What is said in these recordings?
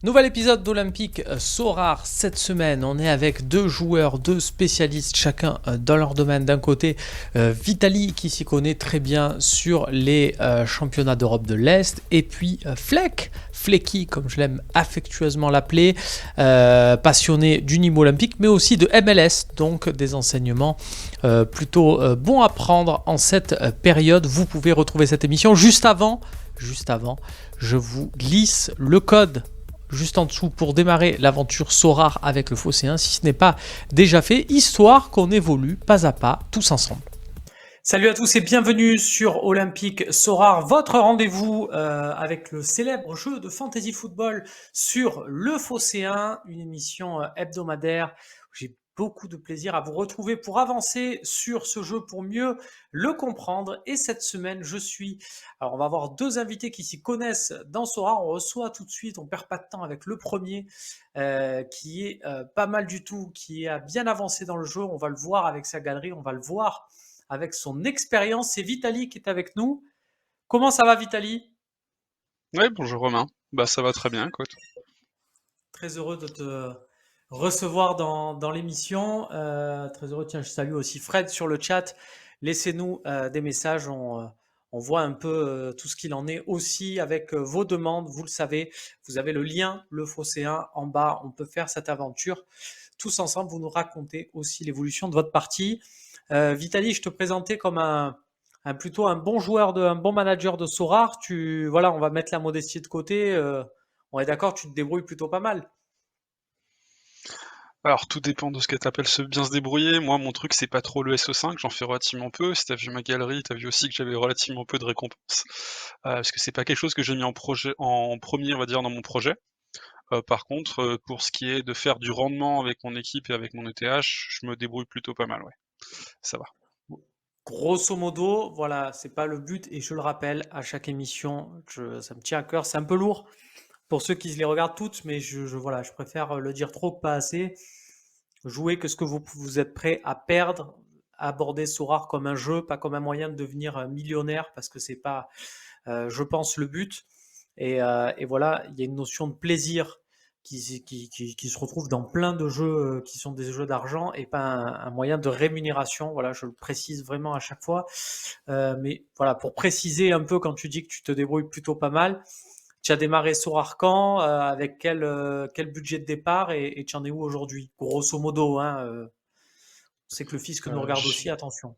Nouvel épisode d'Olympique Sorare cette semaine. On est avec deux joueurs, deux spécialistes, chacun dans leur domaine. D'un côté, Vitali qui s'y connaît très bien sur les championnats d'Europe de l'Est. Et puis Flecky, comme je l'aime affectueusement l'appeler, passionné du niveau olympique, mais aussi de MLS. Donc des enseignements plutôt bons à prendre en cette période. Vous pouvez retrouver cette émission juste avant, je vous glisse le code juste en dessous pour démarrer l'aventure Sorare avec le Phocéen, si ce n'est pas déjà fait, histoire qu'on évolue pas à pas tous ensemble. Salut à tous et bienvenue sur Olympique Sorare, votre rendez-vous avec le célèbre jeu de fantasy football sur le Phocéen, une émission hebdomadaire. J'ai beaucoup de plaisir à vous retrouver pour avancer sur ce jeu, pour mieux le comprendre. Et cette semaine, Alors, on va avoir deux invités qui s'y connaissent dans Sorare. On reçoit tout de suite, on perd pas de temps avec le premier, qui est pas mal du tout, qui a bien avancé dans le jeu. On va le voir avec sa galerie, on va le voir avec son expérience. C'est Vitali qui est avec nous. Comment ça va, Vitali? Ouais, bonjour Romain. Bah ça va très bien, écoute. Très heureux de te recevoir dans l'émission. Très heureux. Tiens, je salue aussi Fred sur le chat. Laissez-nous des messages. On voit un peu tout ce qu'il en est aussi avec vos demandes. Vous le savez, vous avez le lien, le Phocéen en bas. On peut faire cette aventure tous ensemble. Vous nous racontez aussi l'évolution de votre partie. Vitali, je te présentais comme plutôt un bon joueur, un bon manager de Sorare. Voilà, on va mettre la modestie de côté. On est d'accord, tu te débrouilles plutôt pas mal. Alors tout dépend de ce que t'appelles bien se débrouiller. Moi mon truc c'est pas trop le SO5, j'en fais relativement peu. Si t'as vu ma galerie, t'as vu aussi que j'avais relativement peu de récompenses. Parce que c'est pas quelque chose que j'ai mis en premier, on va dire, dans mon projet. Par contre, pour ce qui est de faire du rendement avec mon équipe et avec mon ETH, je me débrouille plutôt pas mal, ouais. Ça va. Grosso modo, voilà, c'est pas le but et je le rappelle à chaque émission, ça me tient à cœur. C'est un peu lourd pour ceux qui les regardent toutes, mais voilà, je préfère le dire trop que pas assez. Jouer que ce que vous êtes prêt à perdre, aborder Sorare comme un jeu, pas comme un moyen de devenir millionnaire, parce que c'est pas, je pense, le but. Et voilà, il y a une notion de plaisir qui se retrouve dans plein de jeux qui sont des jeux d'argent et pas un moyen de rémunération. Voilà, je le précise vraiment à chaque fois. Mais voilà, pour préciser un peu, quand tu dis que tu te débrouilles plutôt pas mal, tu as démarré sur Arcan avec quel budget de départ et tu en es où aujourd'hui? Grosso modo, hein, c'est que le fisc nous regarde aussi, J'ai attention.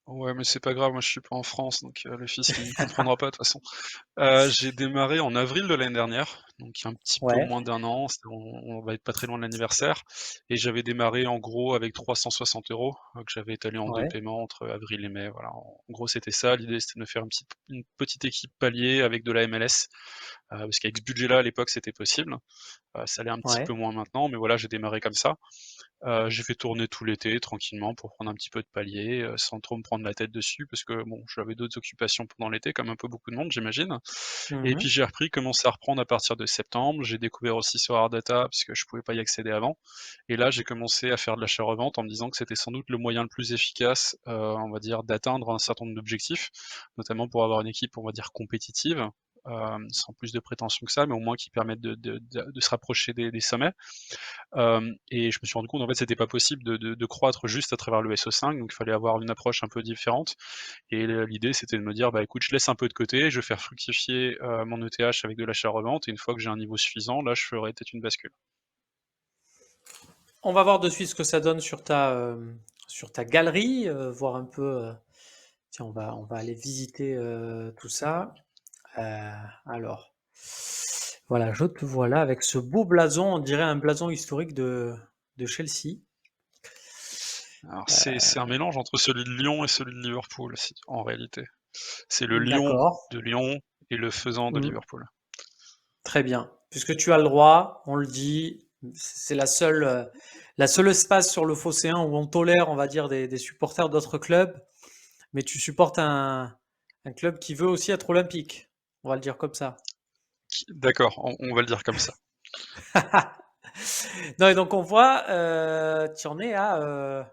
Ouais, mais c'est pas grave, moi je suis pas en France, donc le fisc il comprendra pas de toute façon. J'ai démarré en avril de l'année dernière, donc il y a un petit peu Ouais, moins d'un an, on va être pas très loin de l'anniversaire, et j'avais démarré en gros avec 360 euros que j'avais étalé en deux ouais, paiements entre avril et mai. Voilà, en gros c'était ça. L'idée c'était de me faire une petite équipe palier avec de la MLS, parce qu'avec ce budget-là à l'époque c'était possible. Ça l'est un petit peu ouais. moins maintenant, mais voilà, j'ai démarré comme ça. J'ai fait tourner tout l'été tranquillement pour prendre un petit peu de palier, sans trop me prendre la tête dessus parce que bon, j'avais d'autres occupations pendant l'été comme un peu beaucoup de monde, j'imagine. Et puis Mhm. j'ai commencé à reprendre à partir de septembre. J'ai découvert aussi sur Ardata parce que je pouvais pas y accéder avant. Et là, j'ai commencé à faire de l'achat-revente en me disant que c'était sans doute le moyen le plus efficace, on va dire, d'atteindre un certain nombre d'objectifs, notamment pour avoir une équipe, on va dire, compétitive, sans plus de prétention que ça, mais au moins qui permettent de se rapprocher des sommets. Et je me suis rendu compte en fait c'était pas possible de croître juste à travers le SO5, donc il fallait avoir une approche un peu différente. Et l'idée c'était de me dire bah écoute, je laisse un peu de côté, je vais faire fructifier mon ETH avec de l'achat-revente, et une fois que j'ai un niveau suffisant, là je ferai peut-être une bascule. On va voir de suite ce que ça donne sur ta galerie, voir un peu. Tiens, on va aller visiter tout ça. Alors, voilà, je te vois là avec ce beau blason, on dirait un blason historique de Chelsea. Alors c'est un mélange entre celui de Lyon et celui de Liverpool en réalité. C'est le lion D'accord. de Lyon et le faisan de Mm. Liverpool. Très bien. Puisque tu as le droit, on le dit, c'est la seule espace sur le Phocéen où on tolère, on va dire, des supporters d'autres clubs, mais tu supportes un club qui veut aussi être olympique. On va le dire comme ça. D'accord, on va le dire comme ça. Non, et donc on voit, tu en es à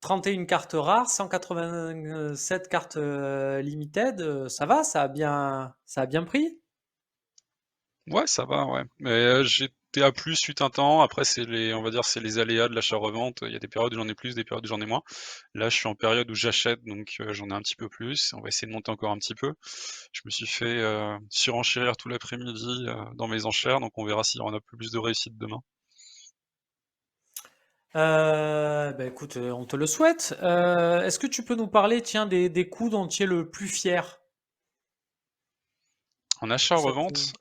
31 cartes rares, 187 cartes limited. Ça va, ça a bien pris. Ouais, ça va, ouais. Mais, j'étais à plus fut un temps. Après, on va dire, c'est les aléas de l'achat-revente. Il y a des périodes où j'en ai plus, des périodes où j'en ai moins. Là, je suis en période où j'achète, donc, j'en ai un petit peu plus. On va essayer de monter encore un petit peu. Je me suis fait, surenchérir tout l'après-midi, dans mes enchères, donc on verra s'il y aura un peu plus de réussite demain. Bah écoute, on te le souhaite. Est-ce que tu peux nous parler, tiens, des coups dont tu es le plus fier? En Ça te... achat-revente,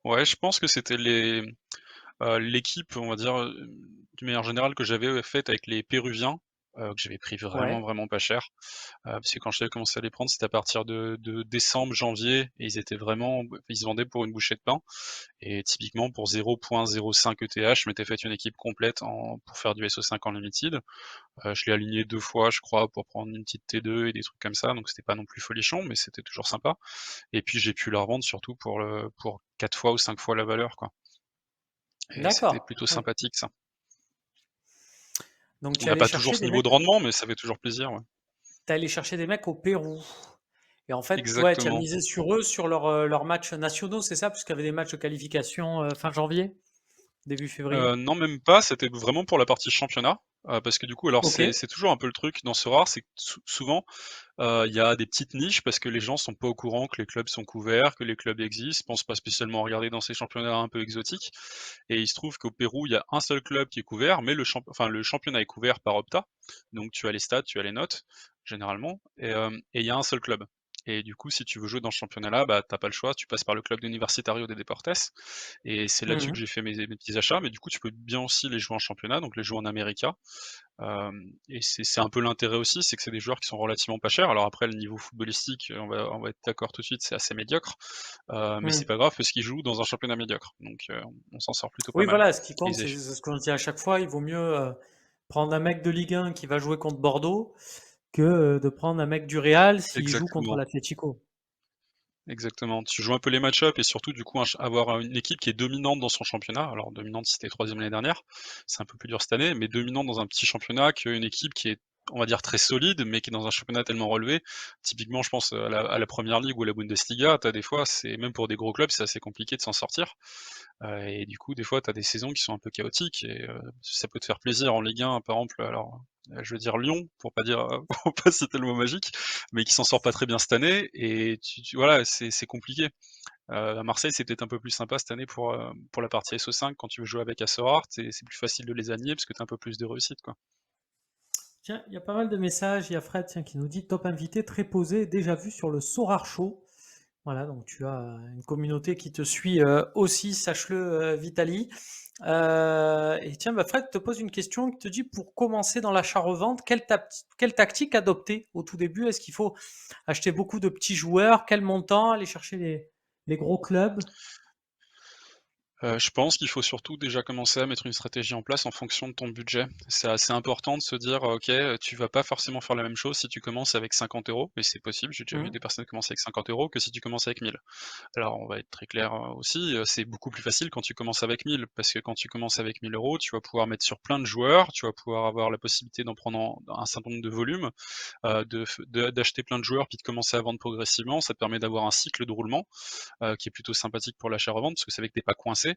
ouais, je pense que c'était l'équipe, on va dire, d'une manière générale que j'avais faite avec les Péruviens, que j'avais pris vraiment, Ouais. vraiment pas cher. Parce que quand j'avais commencé à les prendre, c'était à partir de décembre, janvier et ils se vendaient pour une bouchée de pain et typiquement pour 0,05 ETH, je m'étais fait une équipe complète pour faire du SO5 Unlimited. Je l'ai aligné 2 fois, je crois, pour prendre une petite T2 et des trucs comme ça, donc c'était pas non plus folichon, mais c'était toujours sympa et puis j'ai pu la revendre surtout pour 4 fois ou 5 fois la valeur, quoi et c'était D'accord. plutôt Oui. sympathique ça. Donc On tu es n'a allé pas toujours chercher ce des niveau de mecs, rendement, mais ça fait toujours plaisir, ouais. t'es allé chercher des mecs au Pérou. Et en fait, ouais, tu as Exactement. misé sur eux, sur leurs matchs nationaux, c'est ça? Puisqu'il y avait des matchs de qualification fin janvier, début février. Non, même pas, c'était vraiment pour la partie championnat, parce que du coup alors Ok. c'est toujours un peu le truc dans ce rare, c'est que souvent, il y a des petites niches parce que les gens sont pas au courant que les clubs sont couverts, que les clubs existent, pensent pas spécialement regarder dans ces championnats un peu exotiques et il se trouve qu'au Pérou, il y a un seul club qui est couvert, mais le championnat est couvert par Opta. Donc tu as les stats, tu as les notes, généralement et il y a un seul club et du coup, si tu veux jouer dans ce championnat-là, bah, tu pas le choix, tu passes par le club d'Universitario de Deportes et c'est là-dessus que Mhm. j'ai fait mes petits achats, mais du coup, tu peux bien aussi les jouer en championnat, donc les jouer en América. Et c'est un peu l'intérêt aussi, c'est que c'est des joueurs qui sont relativement pas chers. Alors après, le niveau footballistique, on va être d'accord tout de suite, c'est assez médiocre, mais c'est Mhm. pas grave parce qu'ils jouent dans un championnat médiocre, donc on s'en sort plutôt pas Oui, mal. voilà, ce qui Et compte, ils c'est éch ce qu'on dit à chaque fois, il vaut mieux prendre un mec de Ligue 1 qui va jouer contre Bordeaux que de prendre un mec du Real s'il joue contre exactement, l'Atlético. exactement. Tu joues un peu les match-up et surtout du coup avoir une équipe qui est dominante dans son championnat. Alors dominante si tu 3e l'année dernière, c'est un peu plus dur cette année, mais dominante dans un petit championnat qu'une équipe qui est, on va dire, très solide, mais qui est dans un championnat tellement relevé. Typiquement, je pense à la Première Ligue ou à la Bundesliga, tu des fois, c'est même pour des gros clubs, c'est assez compliqué de s'en sortir. Et du coup, des fois, tu as des saisons qui sont un peu chaotiques et ça peut te faire plaisir en Ligue 1, par exemple, alors, je veux dire Lyon, pour pas dire, pour pas citer le mot magique, mais qui s'en sort pas très bien cette année et voilà, c'est compliqué. À Marseille, c'est peut-être un peu plus sympa cette année pour la partie SO5 quand tu veux jouer avec Assorart, c'est plus facile de les aligner parce que tu as un peu plus de réussite, quoi. Tiens, il y a pas mal de messages. Il y a Fred tiens, qui nous dit top invité, très posé, déjà vu sur le Sorar Show. Voilà, donc tu as une communauté qui te suit aussi, sache-le, Vitali. Et tiens, bah, Fred te pose une question qui te dit pour commencer dans l'achat-revente, quelle tactique adopter au tout début? Est-ce qu'il faut acheter beaucoup de petits joueurs? Quel montant? Aller chercher les gros clubs? Je pense qu'il faut surtout déjà commencer à mettre une stratégie en place en fonction de ton budget. C'est assez important de se dire, OK, tu vas pas forcément faire la même chose si tu commences avec 50 € et c'est possible, j'ai déjà vu Mhm. des personnes commencer avec 50 € que si tu commences avec 1000. Alors on va être très clair, aussi, c'est beaucoup plus facile quand tu commences avec 1000 parce que quand tu commences avec 1000 €, tu vas pouvoir mettre sur plein de joueurs, tu vas pouvoir avoir la possibilité d'en prendre un certain nombre de volumes, d'acheter plein de joueurs puis de commencer à vendre progressivement. Ça te permet d'avoir un cycle de roulement qui est plutôt sympathique pour l'achat-revente, parce que c'est vrai que t'es pas coincé.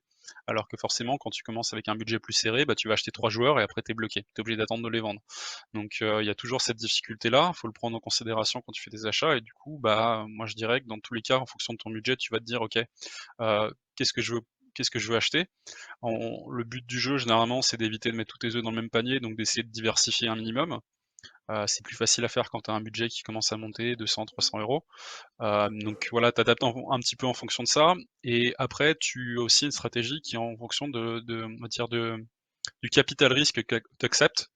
Alors que forcément, quand tu commences avec un budget plus serré, bah, tu vas acheter 3 joueurs et après tu es bloqué. Tu es obligé d'attendre de les vendre. Donc il y a toujours cette difficulté-là, il faut le prendre en considération quand tu fais des achats et du coup, bah, moi je dirais que dans tous les cas, en fonction de ton budget, tu vas te dire: «OK, qu'est-ce que je veux acheter?» Le but du jeu généralement, c'est d'éviter de mettre tous tes œufs dans le même panier, donc d'essayer de diversifier un minimum. C'est plus facile à faire quand tu as un budget qui commence à monter 200-300 €. Donc voilà, tu adaptes un petit peu en fonction de ça et après tu as aussi une stratégie qui est en fonction on va dire du capital risque que tu acceptes.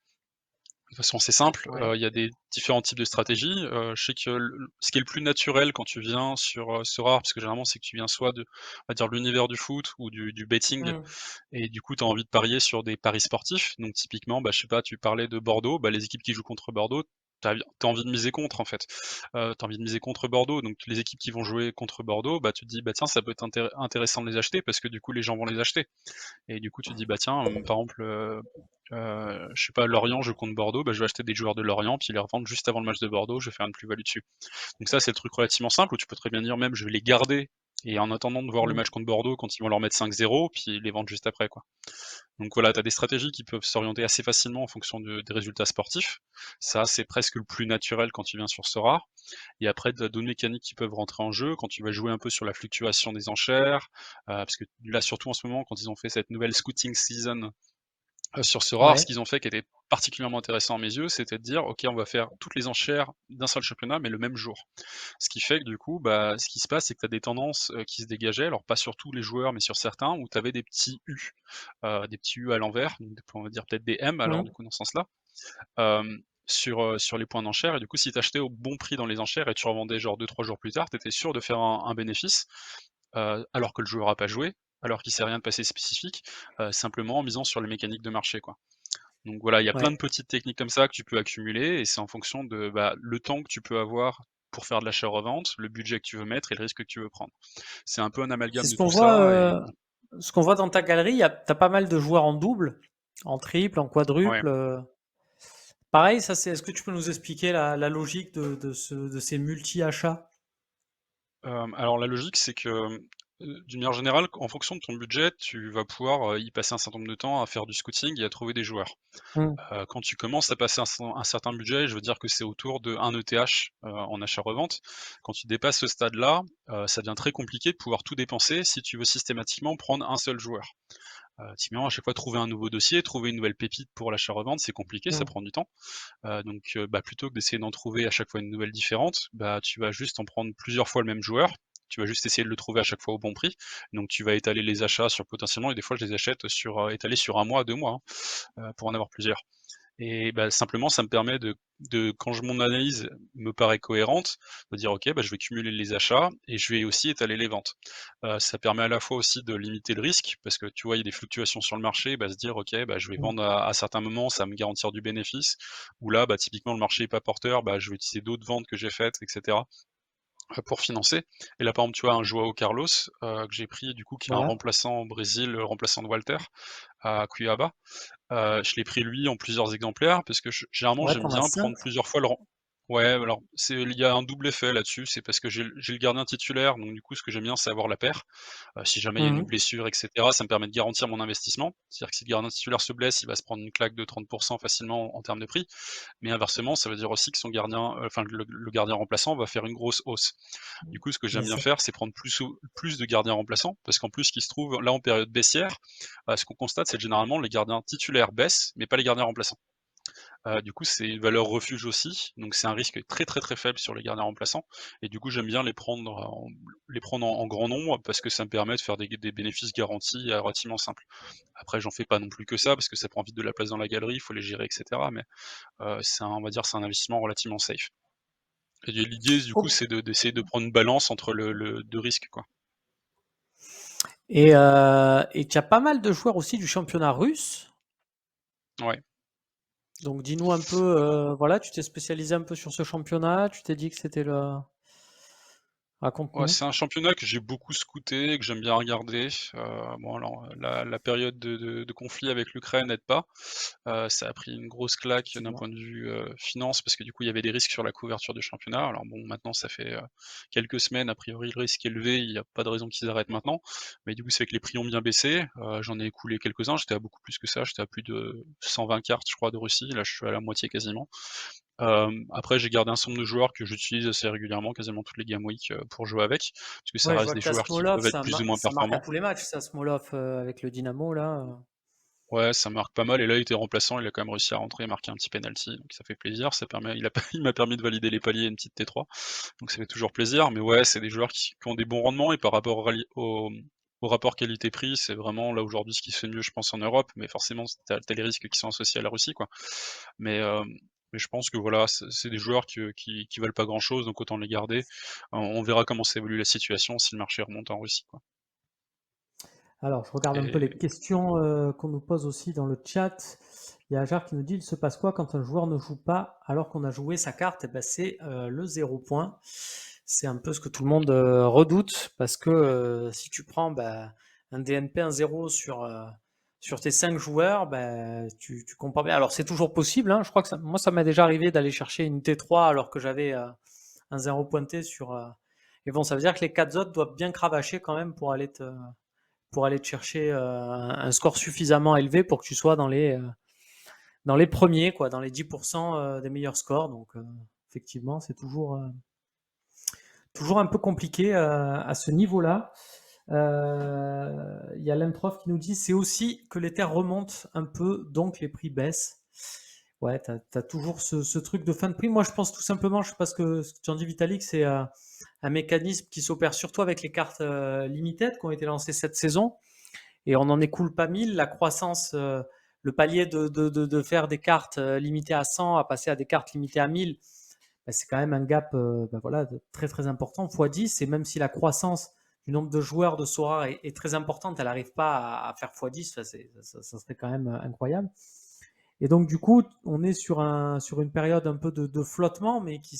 De toute façon, c'est simple, Ouais. il y a des différents types de stratégies. Je sais que ce qui est le plus naturel quand tu viens sur, ce rare, parce que généralement, c'est que tu viens soit on va dire, l'univers du foot ou du betting Mhm. et du coup, tu as envie de parier sur des paris sportifs. Donc typiquement, bah, je sais pas, tu parlais de Bordeaux, bah, les équipes qui jouent contre Bordeaux, tu as envie de miser contre, en fait. Tu as envie de miser contre Bordeaux, donc les équipes qui vont jouer contre Bordeaux, bah, tu te dis: «Bah, tiens, ça peut être intéressant de les acheter» parce que du coup, les gens vont les acheter et du coup, tu te dis: «Bah, tiens, par exemple, je sais pas, Lorient joue contre Bordeaux, bah, je vais acheter des joueurs de Lorient, puis les revendre juste avant le match de Bordeaux, je vais faire une plus-value dessus». Donc ça, c'est le truc relativement simple où tu peux très bien dire même: «Je vais les garder» et en attendant de voir le Mmh. match contre Bordeaux quand ils vont leur mettre 5-0, puis ils les vendent juste après, quoi. Donc voilà, tu as des stratégies qui peuvent s'orienter assez facilement en fonction des résultats sportifs. Ça, c'est presque le plus naturel quand tu viens sur Sora. Et après, tu as d'autres mécaniques qui peuvent rentrer en jeu quand tu vas jouer un peu sur la fluctuation des enchères, parce que là, surtout en ce moment, quand ils ont fait cette nouvelle scouting season sur ce rare, ce Ouais. qu'ils ont fait qui était particulièrement intéressant à mes yeux, c'était de dire: «OK, on va faire toutes les enchères d'un seul championnat, mais le même jour». Ce qui fait que du coup, bah, ce qui se passe, c'est que tu as des tendances, qui se dégageaient, alors pas sur tous les joueurs, mais sur certains, où tu avais des petits U à l'envers, donc on va dire peut-être des M alors du Mmh. coup dans ce sens-là, sur les points d'enchère et du coup si tu achetais au bon prix dans les enchères et tu revendais genre 2-3 jours plus tard, tu étais sûr de faire un bénéfice, alors que le joueur a pas joué, alors qu'il s'est rien passé spécifique, simplement en misant sur les mécaniques de marché, quoi. Donc voilà, il y a plein Ouais. de petites techniques comme ça que tu peux accumuler et c'est en fonction de, bah, le temps que tu peux avoir pour faire de l'achat-revente, le budget que tu veux mettre et le risque que tu veux prendre. C'est un peu un C'est amalgame ce de qu'on tout voit, ça et ce qu'on voit dans ta galerie. Tu as pas mal de joueurs en double, en triple, en ouais. quadruple. Pareil, ça c'est. Est-ce que tu peux nous expliquer la logique de ces multi-achats? Alors la logique, c'est que, d'une manière générale, en fonction de ton budget, tu vas pouvoir, y passer un certain nombre de temps à faire du scouting et à trouver des joueurs. Mmh. Quand tu commences à passer un certain budget, je veux dire que c'est autour de 1 ETH, en achat-revente. Quand tu dépasses ce stade-là, ça devient très compliqué de pouvoir tout dépenser si tu veux systématiquement prendre un seul joueur. Typiquement, à chaque fois, trouver un nouveau dossier, trouver une nouvelle pépite pour l'achat-revente, c'est compliqué, ça Mmh. prend du temps. Bah, plutôt que d'essayer d'en trouver à chaque fois une nouvelle différente, bah, tu vas juste en prendre plusieurs fois le même joueur. Tu vas juste essayer de le trouver à chaque fois au bon prix. Donc tu vas étaler les achats sur potentiellement et des fois je les achète étalés sur 1 mois, 2 mois, hein, pour en avoir plusieurs. Et bah, simplement, ça me permet de quand mon analyse me paraît cohérente, de dire: «OK, bah, je vais cumuler les achats et je vais aussi étaler les ventes». Ça permet à la fois aussi de limiter le risque parce que, tu vois, il y a des fluctuations sur le marché, bah, se dire: «OK, bah, je vais Mmh. vendre à certains moments, ça va me garantir du bénéfice». Ou là, bah, typiquement, le marché est pas porteur, bah, je vais utiliser d'autres ventes que j'ai faites et cetera, pour financer. Et là, par exemple, tu vois, un Joao Carlos, que j'ai pris, du coup, qui est un Ouais. remplaçant au Brésil, le remplaçant de Walter à Cuiabá. Je l'ai pris lui en plusieurs exemplaires parce que généralement Ouais, j'aime t'en as bien 5. prendre plusieurs fois le ren ouais, alors il y a un double effet là-dessus, c'est parce que j'ai le gardien titulaire, donc du coup ce que j'aime bien c'est avoir la paire. Si jamais il y a une Mmh. blessure et cetera, ça me permet de garantir mon investissement. C'est-à-dire que si le gardien titulaire se blesse, il va se prendre une claque de 30 facilement en termes de prix. Mais inversement, ça veut dire aussi que son gardien, enfin le gardien remplaçant va faire une grosse hausse. Du coup, ce que Bien j'aime bien sûr. faire, c'est prendre plus de gardiens remplaçants, parce qu'en plus, ce qui se trouve là en période baissière, ce qu'on constate, c'est que généralement les gardiens titulaires baissent, mais pas les gardiens remplaçants. Du coup, c'est une valeur refuge aussi, donc c'est un risque très, très, très faible sur les gardiens remplaçants et du coup, j'aime bien les prendre en grand nombre parce que ça me permet de faire des bénéfices garantis, relativement simples. Après, j'en fais pas non plus que ça parce que ça prend vite de la place dans la galerie, il faut les gérer et cetera, mais on va dire, c'est un investissement relativement safe. Et l'idée, du coup, Oh. c'est d'essayer de prendre une balance entre le 2 risques, quoi. Et tu as pas mal de joueurs aussi du championnat russe. Ouais. Donc dis-nous un peu, voilà, tu t'es spécialisé un peu sur ce championnat, tu t'es dit que c'était le. Ouais, Raconte-nous. c'est un championnat que j'ai beaucoup scouté, que j'aime bien regarder. Bon alors, la période de conflit avec l'Ukraine n'aide pas. Ça a pris une grosse claque d'un Effectivement. point de vue, finance parce que du coup, il y avait des risques sur la couverture du championnat. Alors bon, maintenant ça fait, quelques semaines, a priori le risque est élevé, il y a pas de raison qu'ils arrêtent maintenant. Mais du coup, c'est vrai que les prix ont bien baissé. J'en ai écoulé quelques-uns, j'étais à beaucoup plus que ça, j'étais à plus de 120 cartes je crois de Russie, là je suis à la moitié quasiment. Après j'ai gardé un certain nombre de joueurs que j'utilise assez régulièrement, quasiment toutes les game week, pour jouer avec, parce que ça Ouais, je reste vois des que tu as joueurs qui Smolov, peuvent être plus ou moins ça marque à performants. tous les matchs, ça, Smolov, avec le Dynamo, là. Ouais, ça marque pas mal et là, il était remplaçant, il a quand même réussi à rentrer et marquer un petit penalty, donc ça fait plaisir. Ça permet il a il m'a permis de valider les paliers et une petite T3, donc ça fait toujours plaisir. Mais ouais, c'est des joueurs qui ont des bons rendements et par rapport au rapport qualité-prix, c'est vraiment là aujourd'hui ce qui se fait de mieux, je pense, en Europe. Mais forcément, tu les risques qui sont associés à la Russie, quoi. Mais, mais je pense que voilà, c'est des joueurs qui valent pas grand-chose, donc autant les garder. On verra comment s'évolue la situation si le marché remonte en Russie, quoi. Alors, je regarde un peu les Et questions qu'on nous pose aussi dans le chat. Il y a Ajar qui nous dit, il se passe quoi quand un joueur ne joue pas alors qu'on a joué sa carte? Eh ben, c'est le 0 point. C'est un peu ce que tout le monde redoute parce que si tu prends un DNP 1-0 sur tes 5 joueurs, tu comprends bien. Alors, c'est toujours possible, hein. Je crois que moi, ça m'est déjà arrivé d'aller chercher une T3 alors que j'avais un 0 pointé sur. Et bon, ça veut dire que les 4 autres doivent bien cravacher quand même pour aller te chercher un score suffisamment élevé pour que tu sois dans les premiers, quoi, dans les 10% des meilleurs scores. Donc, effectivement, c'est toujours un peu compliqué à ce niveau-là. Il y a Lemtrof qui nous dit c'est aussi que les terres remontent un peu, donc les prix baissent. Ouais, t'as toujours ce truc de fin de prix. Moi, je pense tout simplement, je sais pas ce que tu en dis, Vitalik, c'est un mécanisme qui s'opère surtout avec les cartes limited qui ont été lancées cette saison. Et on n'en écoule pas 1000. La croissance, le palier de faire des cartes limitées à 100 à passer à des cartes limitées à 1000, bah, c'est quand même un gap voilà, très très important, x 10. Et même si la croissance du nombre de joueurs de Sora est très importante, elle n'arrive pas à faire x 10, ça serait quand même incroyable. Et donc du coup, on est sur une période un peu de flottement, mais qui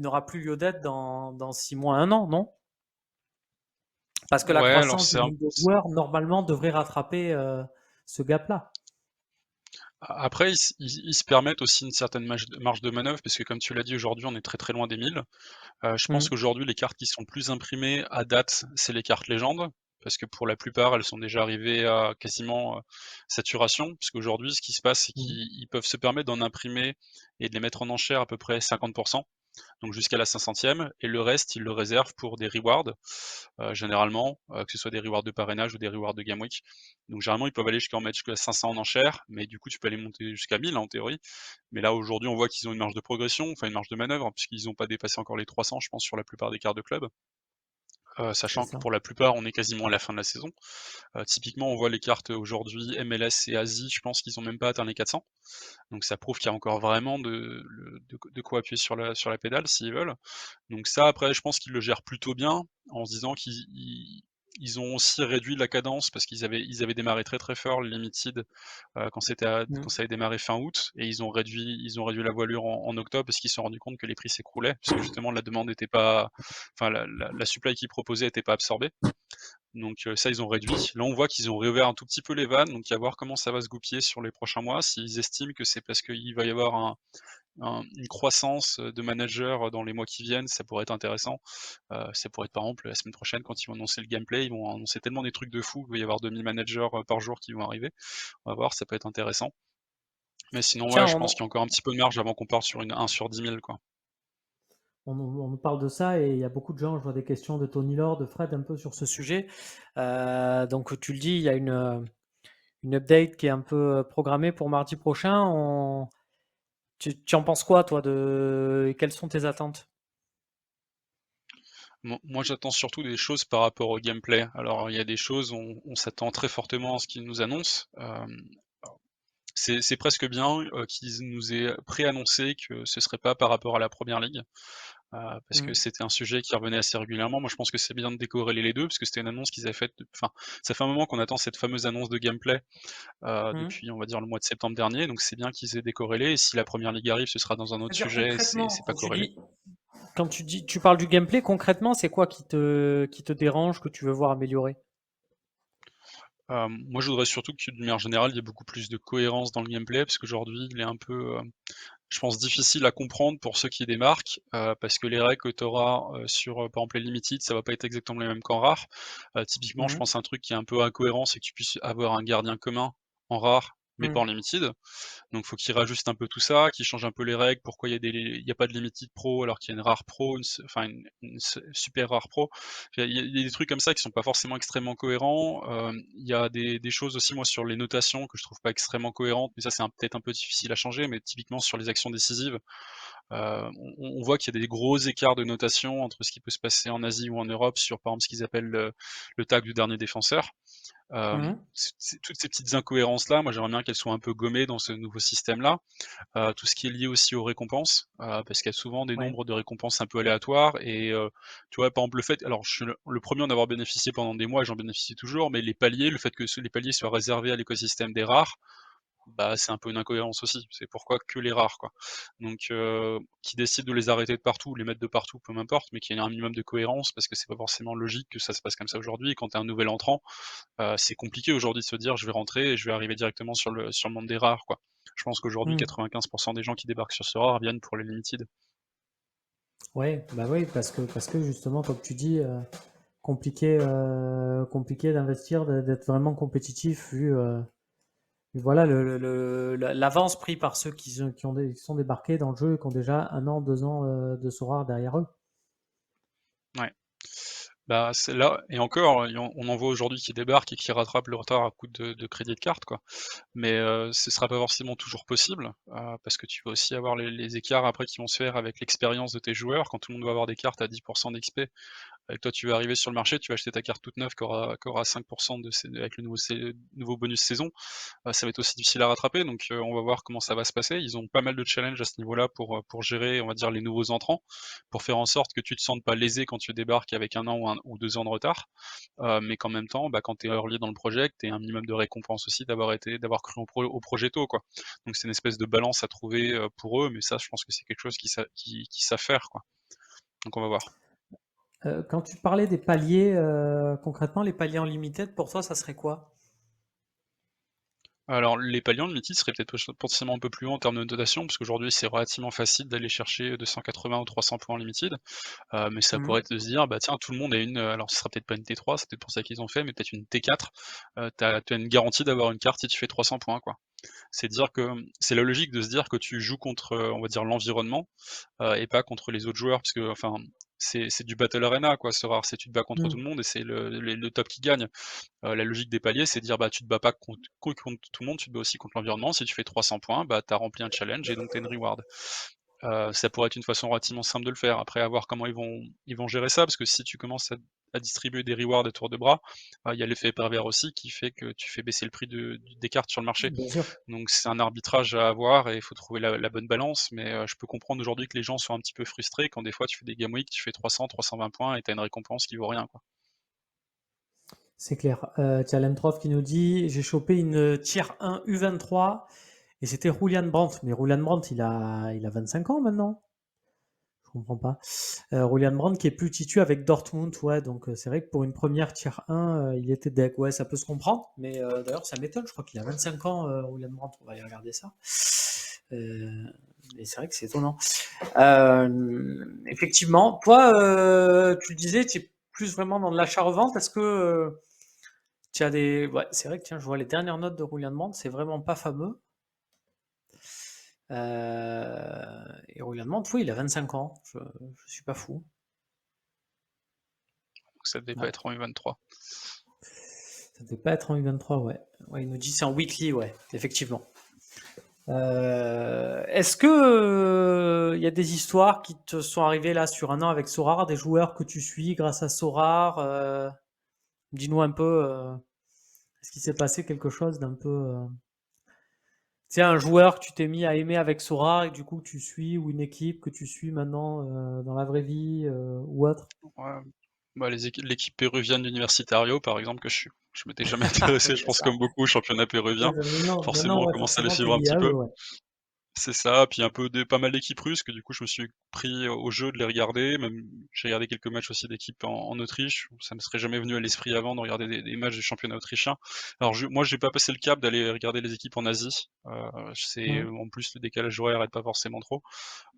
n'aura plus lieu d'être dans 6 mois, 1 an, non? Parce que la Ouais, alors croissance du nombre de joueurs, normalement, devrait rattraper ce gap-là. après, ils se permettent aussi une certaine marge de manœuvre, parce que comme tu l'as dit, aujourd'hui, on est très très loin des 1000. Je pense Mm. qu'aujourd'hui, les cartes qui sont plus imprimées à date, c'est les cartes légendes, parce que pour la plupart, elles sont déjà arrivées à quasiment saturation, parce qu'aujourd'hui, ce qui se passe, c'est Mm. qu'ils peuvent se permettre d'en imprimer et de les mettre en enchère à peu près 50%, donc jusqu'à la 500e, et le reste, ils le réservent pour des rewards, généralement, que ce soit des rewards de parrainage ou des rewards de game week. Donc généralement, ils peuvent aller jusqu'à en mettre jusqu'à 500 en enchère, mais du coup, tu peux aller monter jusqu'à 1000 en théorie. Mais là, aujourd'hui, on voit qu'ils ont une marge de progression, enfin une marge de manœuvre, puisqu'ils n'ont pas dépassé encore les 300, je pense, sur la plupart des cartes de club. C'est Sachant que ça. pour la plupart, on est quasiment à la fin de la saison. Typiquement, on voit les cartes aujourd'hui MLS et Asie, je pense qu'ils ont même pas atteint les 400. Donc ça prouve qu'il y a encore vraiment de quoi appuyer sur la pédale s'ils veulent. Donc ça, après, je pense qu'ils le gèrent plutôt bien, en se disant qu'ils ont aussi réduit la cadence, parce ils avaient démarré très très fort le Limited quand Mm. quand ça avait démarré fin août, et ils ont réduit la voilure en octobre, parce qu'ils se sont rendus compte que les prix s'écroulaient, parce que justement la demande n'était pas, enfin la supply qu'ils proposaient n'était pas absorbée. Donc ça, ils ont réduit. Là, on voit qu'ils ont réouvert un tout petit peu les vannes, donc à voir comment ça va se goupiller sur les prochains mois. S'ils estiment que c'est parce qu'il va y avoir une croissance de managers dans les mois qui viennent, ça pourrait être intéressant. Ça pourrait être par exemple la semaine prochaine, quand ils vont annoncer le gameplay, ils vont annoncer tellement des trucs de fou, il va y avoir 2000 managers par jour qui vont arriver. On va voir, ça peut être intéressant. Mais sinon, ouais, Tiens, je pense qu'il y a encore un petit peu de marge avant qu'on parte sur une 1 sur 10 000, quoi. on nous parle de ça et il y a beaucoup de gens, je vois des questions de Tony Lord, de Fred un peu sur ce sujet. Donc tu le dis, il y a une update qui est un peu programmée pour mardi prochain. Tu en penses quoi, toi, quelles sont tes attentes? Moi, j'attends surtout des choses par rapport au gameplay. Alors, il y a des choses, on s'attend très fortement à ce qu'ils nous annoncent. C'est presque bien qu'ils nous aient préannoncé que ce serait pas par rapport à la première ligue. Parce que Mm. c'était un sujet qui revenait assez régulièrement. Moi, je pense que c'est bien de décorréler les 2, parce que c'était une annonce qu'ils avaient faite, enfin, ça fait un moment qu'on attend cette fameuse annonce de gameplay, Mm. depuis, on va dire, le mois de septembre dernier, donc c'est bien qu'ils aient décorrélé, et si la première ligue arrive, ce sera dans un autre C'est-à-dire sujet, concrètement, c'est pas corrélé. quand tu parles du gameplay, concrètement, c'est quoi qui te dérange, que tu veux voir améliorer? Moi, je voudrais surtout que, d'une manière générale, il y ait beaucoup plus de cohérence dans le gameplay, parce qu'aujourd'hui, il est un peu, je pense, difficile à comprendre pour ceux qui démarquent, parce que les règles que tu auras, sur, par exemple, les limited, ça va pas être exactement les mêmes qu'en rare. Typiquement, je Mm. pense à un truc qui est un peu incohérent, c'est que tu puisses avoir un gardien commun en rare, mais pas Mm. en limited. Donc faut qu'ils rajustent un peu tout ça, qu'ils changent un peu les règles, pourquoi il y a pas de limited pro alors qu'il y a une rare pro, enfin une super rare pro. Il y a des trucs comme ça qui sont pas forcément extrêmement cohérents. Il y a des choses aussi, moi, sur les notations, que je trouve pas extrêmement cohérentes, mais ça c'est peut-être un peu difficile à changer, mais typiquement sur les actions décisives, on voit qu'il y a des gros écarts de notation entre ce qui peut se passer en Asie ou en Europe sur, par exemple, ce qu'ils appellent le tag du dernier défenseur. Mm. Toutes ces petites incohérences-là, moi j'aimerais bien qu'elles soient un peu gommées dans ce nouveau système-là. Tout ce qui est lié aussi aux récompenses, parce qu'il y a souvent des Ouais. nombres de récompenses un peu aléatoires, et tu vois, par exemple, le fait, alors je suis le 1er en avoir bénéficié pendant des mois et j'en bénéficie toujours, mais les paliers, le fait que les paliers soient réservés à l'écosystème des rares, bah, c'est un peu une incohérence aussi. C'est pourquoi que les rares, quoi. Donc qu'ils décident de les arrêter de partout ou les mettre de partout, peu m'importe, mais qu'il y ait un minimum de cohérence, parce que c'est pas forcément logique que ça se passe comme ça aujourd'hui. Et quand tu es un nouvel entrant, c'est compliqué aujourd'hui de se dire: «Je vais rentrer et je vais arriver directement sur le monde des rares», quoi. Je pense qu'aujourd'hui Mm. 95 des gens qui débarquent sur ce rare viennent pour les limited. Ouais, bah oui, parce que justement, comme tu dis, compliqué d'investir, d'être vraiment compétitif vu, voilà l'avance pris par ceux qui sont débarqués dans le jeu et qui ont déjà 1 an, 2 ans de Sora derrière eux. Ouais. Bah, c'est là et encore, on en voit aujourd'hui qui débarquent et qui rattrapent le retard à coup de crédit de carte, quoi. Mais, ce sera pas forcément toujours possible, parce que tu vas aussi avoir les écarts après qui vont se faire avec l'expérience de tes joueurs. Quand tout le monde va avoir des cartes à 10 d'XP, et que toi tu vas arriver sur le marché, tu vas acheter ta carte toute neuve qui aura 5 de sais avec le nouveau bonus saison. Ça va être aussi difficile à rattraper, donc on va voir comment ça va se passer. Ils ont pas mal de challenges à ce niveau-là pour gérer, on va dire, les nouveaux entrants, pour faire en sorte que tu te sentes pas lésé quand tu débarques avec 1 an ou 2 ans de retard, mais qu'en même temps, bah, quand tu es early dans le projet, tu aies un minimum de récompense aussi d'avoir cru au projet tôt, quoi. Donc c'est une espèce de balance à trouver, pour eux, mais ça, je pense que c'est quelque chose qu'ils savent faire, quoi. Donc on va voir. Quand tu parlais des paliers, concrètement, les paliers en limited, pour toi, ça serait quoi? Alors, les paliers en Limited seraient peut-être potentiellement un peu plus haut en termes de notation, parce qu'aujourd'hui, c'est relativement facile d'aller chercher 280 ou 300 points en Limited. Mais ça Mmh. pourrait être de se dire: «Bah, tiens, tout le monde a alors ce sera peut-être pas une T3, c'est peut-être pour ça qu'ils ont fait, mais peut-être une T4». Tu as une garantie d'avoir une carte si tu fais 300 points, quoi. C'est dire que, c'est la logique de se dire que tu joues contre, on va dire l'environnement, et pas contre les autres joueurs, parce que, enfin, c'est du battle arena, quoi, ce rare, c'est tu te bats contre tout le Mmh. monde et c'est le top qui gagne. La logique des paliers, c'est de dire, bah, tu te bats pas contre tout le monde, tu te bats aussi contre l'environnement. Si tu fais 300 points, bah, tu as rempli un challenge et donc tu as une reward. Ça pourrait être une façon relativement simple de le faire. Après, à voir comment ils vont gérer ça, parce que si tu commences à distribuer des rewards à tour de bras, il y a l'effet pervers aussi qui fait que tu fais baisser le prix des cartes sur le marché. Bien sûr. Donc c'est un arbitrage à avoir et il faut trouver la bonne balance, mais je peux comprendre aujourd'hui que les gens sont un petit peu frustrés quand des fois tu fais des game week, tu fais 300-320 points et tu as une récompense qui vaut rien, quoi. C'est clair. Tu as Lemtrov qui nous dit: «J'ai chopé une tier 1 U23 et c'était Julian Brandt». Mais Julian Brandt, il a 25 ans maintenant? Je comprends pas. Julian Brandt qui est plus titu avec Dortmund, ouais, donc c'est vrai que pour une première tier 1, il était deck. Ouais, ça peut se comprendre, mais d'ailleurs, ça m'étonne. Je crois qu'il a 25 ans, Julian Brandt. On va aller regarder ça. Euh, mais c'est vrai que c'est étonnant. Effectivement, toi, tu le disais, tu es plus vraiment dans de l'achat-revente. Est-ce que tu as des. Ouais, c'est vrai que tiens, je vois les dernières notes de Julian Brandt, c'est vraiment pas fameux. Et Julian Brandt, oui, il a 25 ans. Je suis pas fou. Donc ça devait pas Ouais. être en U23. Ça devait pas être en U23, ouais. Ouais, il nous dit c'est en weekly, ouais, effectivement. Est-ce que il y a des histoires qui te sont arrivées là sur 1 an avec Sorare, des joueurs que tu suis grâce à Sorare dis-nous un peu, est-ce qu'il s'est passé quelque chose d'un peu, tu sais, un joueur que tu t'es mis à aimer avec Sorare et que du coup tu suis, ou une équipe que tu suis maintenant dans la vraie vie ou autre? Ouais, bah, l'équipe péruvienne d'Universitario, par exemple, que je m'étais jamais intéressé, Oui, je bien pense sûr. comme beaucoup au championnat Ouais, péruvien. maintenant, Forcément, on ouais, commence à les forcément, t'es suivre un lié petit à eux, peu. ouais. C'est ça, puis un peu pas mal d'équipes russes que du coup je me suis pris au jeu de les regarder, même j'ai regardé quelques matchs aussi d'équipes en Autriche, ça me serait jamais venu à l'esprit avant de regarder des matchs du championnat autrichien. Alors moi j'ai pas passé le cap d'aller regarder les équipes en Asie, c'est Mm. en plus le décalage horaire aide pas forcément trop.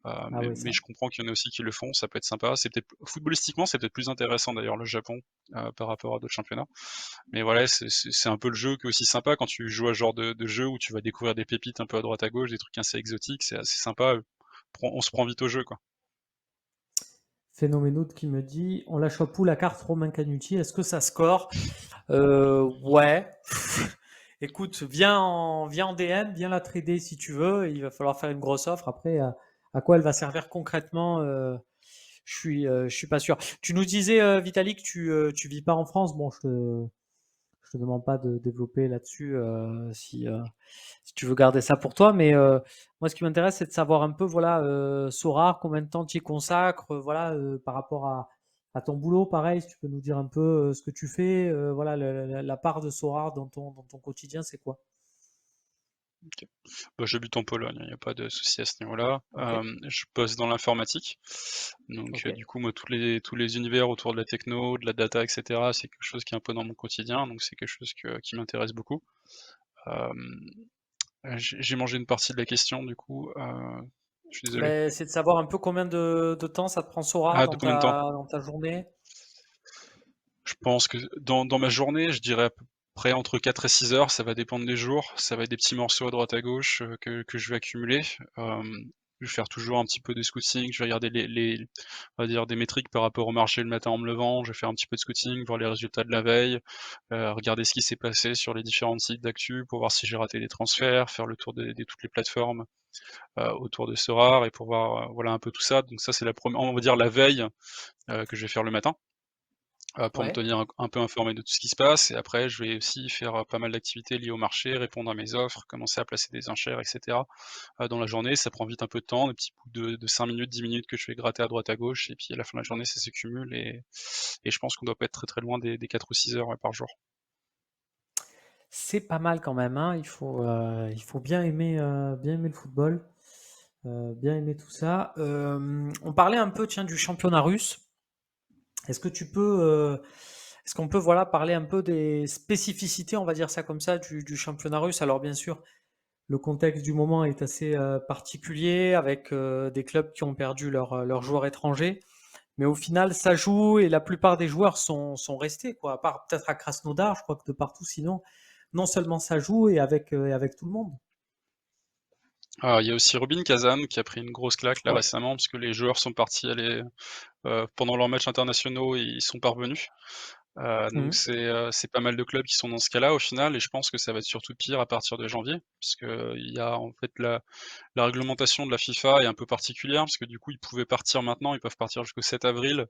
Ah Mais ouais, mais ça. je comprends qu'il y en a aussi qui le font, ça peut être sympa. C'est peut-être footballistiquement, c'est peut-être plus intéressant d'ailleurs le Japon, par rapport à d'autres championnats. Mais voilà, c'est un peu le jeu qui est aussi sympa quand tu joues à ce genre de jeu où tu vas découvrir des pépites un peu à droite à gauche, des trucs assez exotiques, c'est assez sympa, on se prend vite au jeu, quoi. Phénoménoute qui me dit on la chope où la carte Romain Canuti, est-ce que ça score? Ouais. Écoute, viens en DM, viens la trader si tu veux. Il va falloir faire une grosse offre. Après, à quoi elle va servir concrètement, je suis pas sûr. Tu nous disais, Vitalik, tu vis pas en France. Bon, je te demande pas de développer là-dessus si tu veux garder ça pour toi. Mais moi, ce qui m'intéresse, c'est de savoir un peu, voilà, Sora, combien de temps tu y consacres, voilà, par rapport à ton boulot. Pareil, si tu peux nous dire un peu ce que tu fais, voilà, la part de Sora dans ton quotidien, c'est quoi? OK. Bah, j'habite en Pologne, il y a pas de souci à ce niveau-là. Ok, Je bosse dans l'informatique, donc ok. du coup, moi, tous les univers autour de la techno, de la data et cetera, c'est quelque chose qui est un peu dans mon quotidien, donc c'est quelque chose qui m'intéresse beaucoup. Hem, j'ai mangé une partie de la question du coup, Je suis désolé. Ben, c'est de savoir un peu combien de temps ça te prend Sora Ah, de combien de temps? dans ta journée. Je pense que dans ma journée, je dirais à peu près entre 4 et 6 heures, ça va dépendre des jours. Ça va être des petits morceaux à droite à gauche, que je vais accumuler. Je vais faire toujours un petit peu de scouting, je vais regarder les on va dire des métriques par rapport au marché le matin en me levant, je vais faire un petit peu de scouting, voir les résultats de la veille, regarder ce qui s'est passé sur les différents sites d'actu pour voir si j'ai raté des transferts, faire le tour de toutes les plateformes, autour de Sorare et pour voir, voilà un peu tout ça. Donc ça c'est la première, on va dire la veille, que je vais faire le matin. Pour me Ouais. tenir un peu informé de tout ce qui se passe et après je vais aussi faire, pas mal d'activités liées au marché, répondre à mes offres, commencer à placer des enchères et cetera. Dans la journée, ça prend vite un peu de temps, des petits bouts de 5 minutes, 10 minutes que je vais gratter à droite à gauche et puis à la fin de la journée, ça s'accumule et je pense qu'on doit pas être très, très loin des 4 ou 6 heures, ouais, par jour. C'est pas mal quand même, hein. Il faut bien aimer le football, bien aimer tout ça. On parlait un peu, tiens, du championnat russe. Est-ce que tu peux, est-ce qu'on peut, voilà, parler un peu des spécificités, on va dire ça comme ça, du championnat russe? Alors bien sûr, le contexte du moment est assez particulier avec des clubs qui ont perdu leurs joueurs étrangers. Mais au final, ça joue et la plupart des joueurs sont restés, quoi. À part peut-être à Krasnodar, je crois que de partout, sinon, non seulement ça joue et avec tout le monde. Il y a aussi Rubin Kazan qui a pris une grosse claque là Ouais. récemment parce que les joueurs sont partis aller, pendant leurs matchs internationaux, ils sont pas revenus. Donc Mhm. c'est pas mal de clubs qui sont dans ce cas-là au final et je pense que ça va être surtout pire à partir de janvier. Parce que il y a en fait la réglementation de la FIFA est un peu particulière parce que du coup, ils pouvaient partir maintenant, ils peuvent partir jusqu'au 7 avril,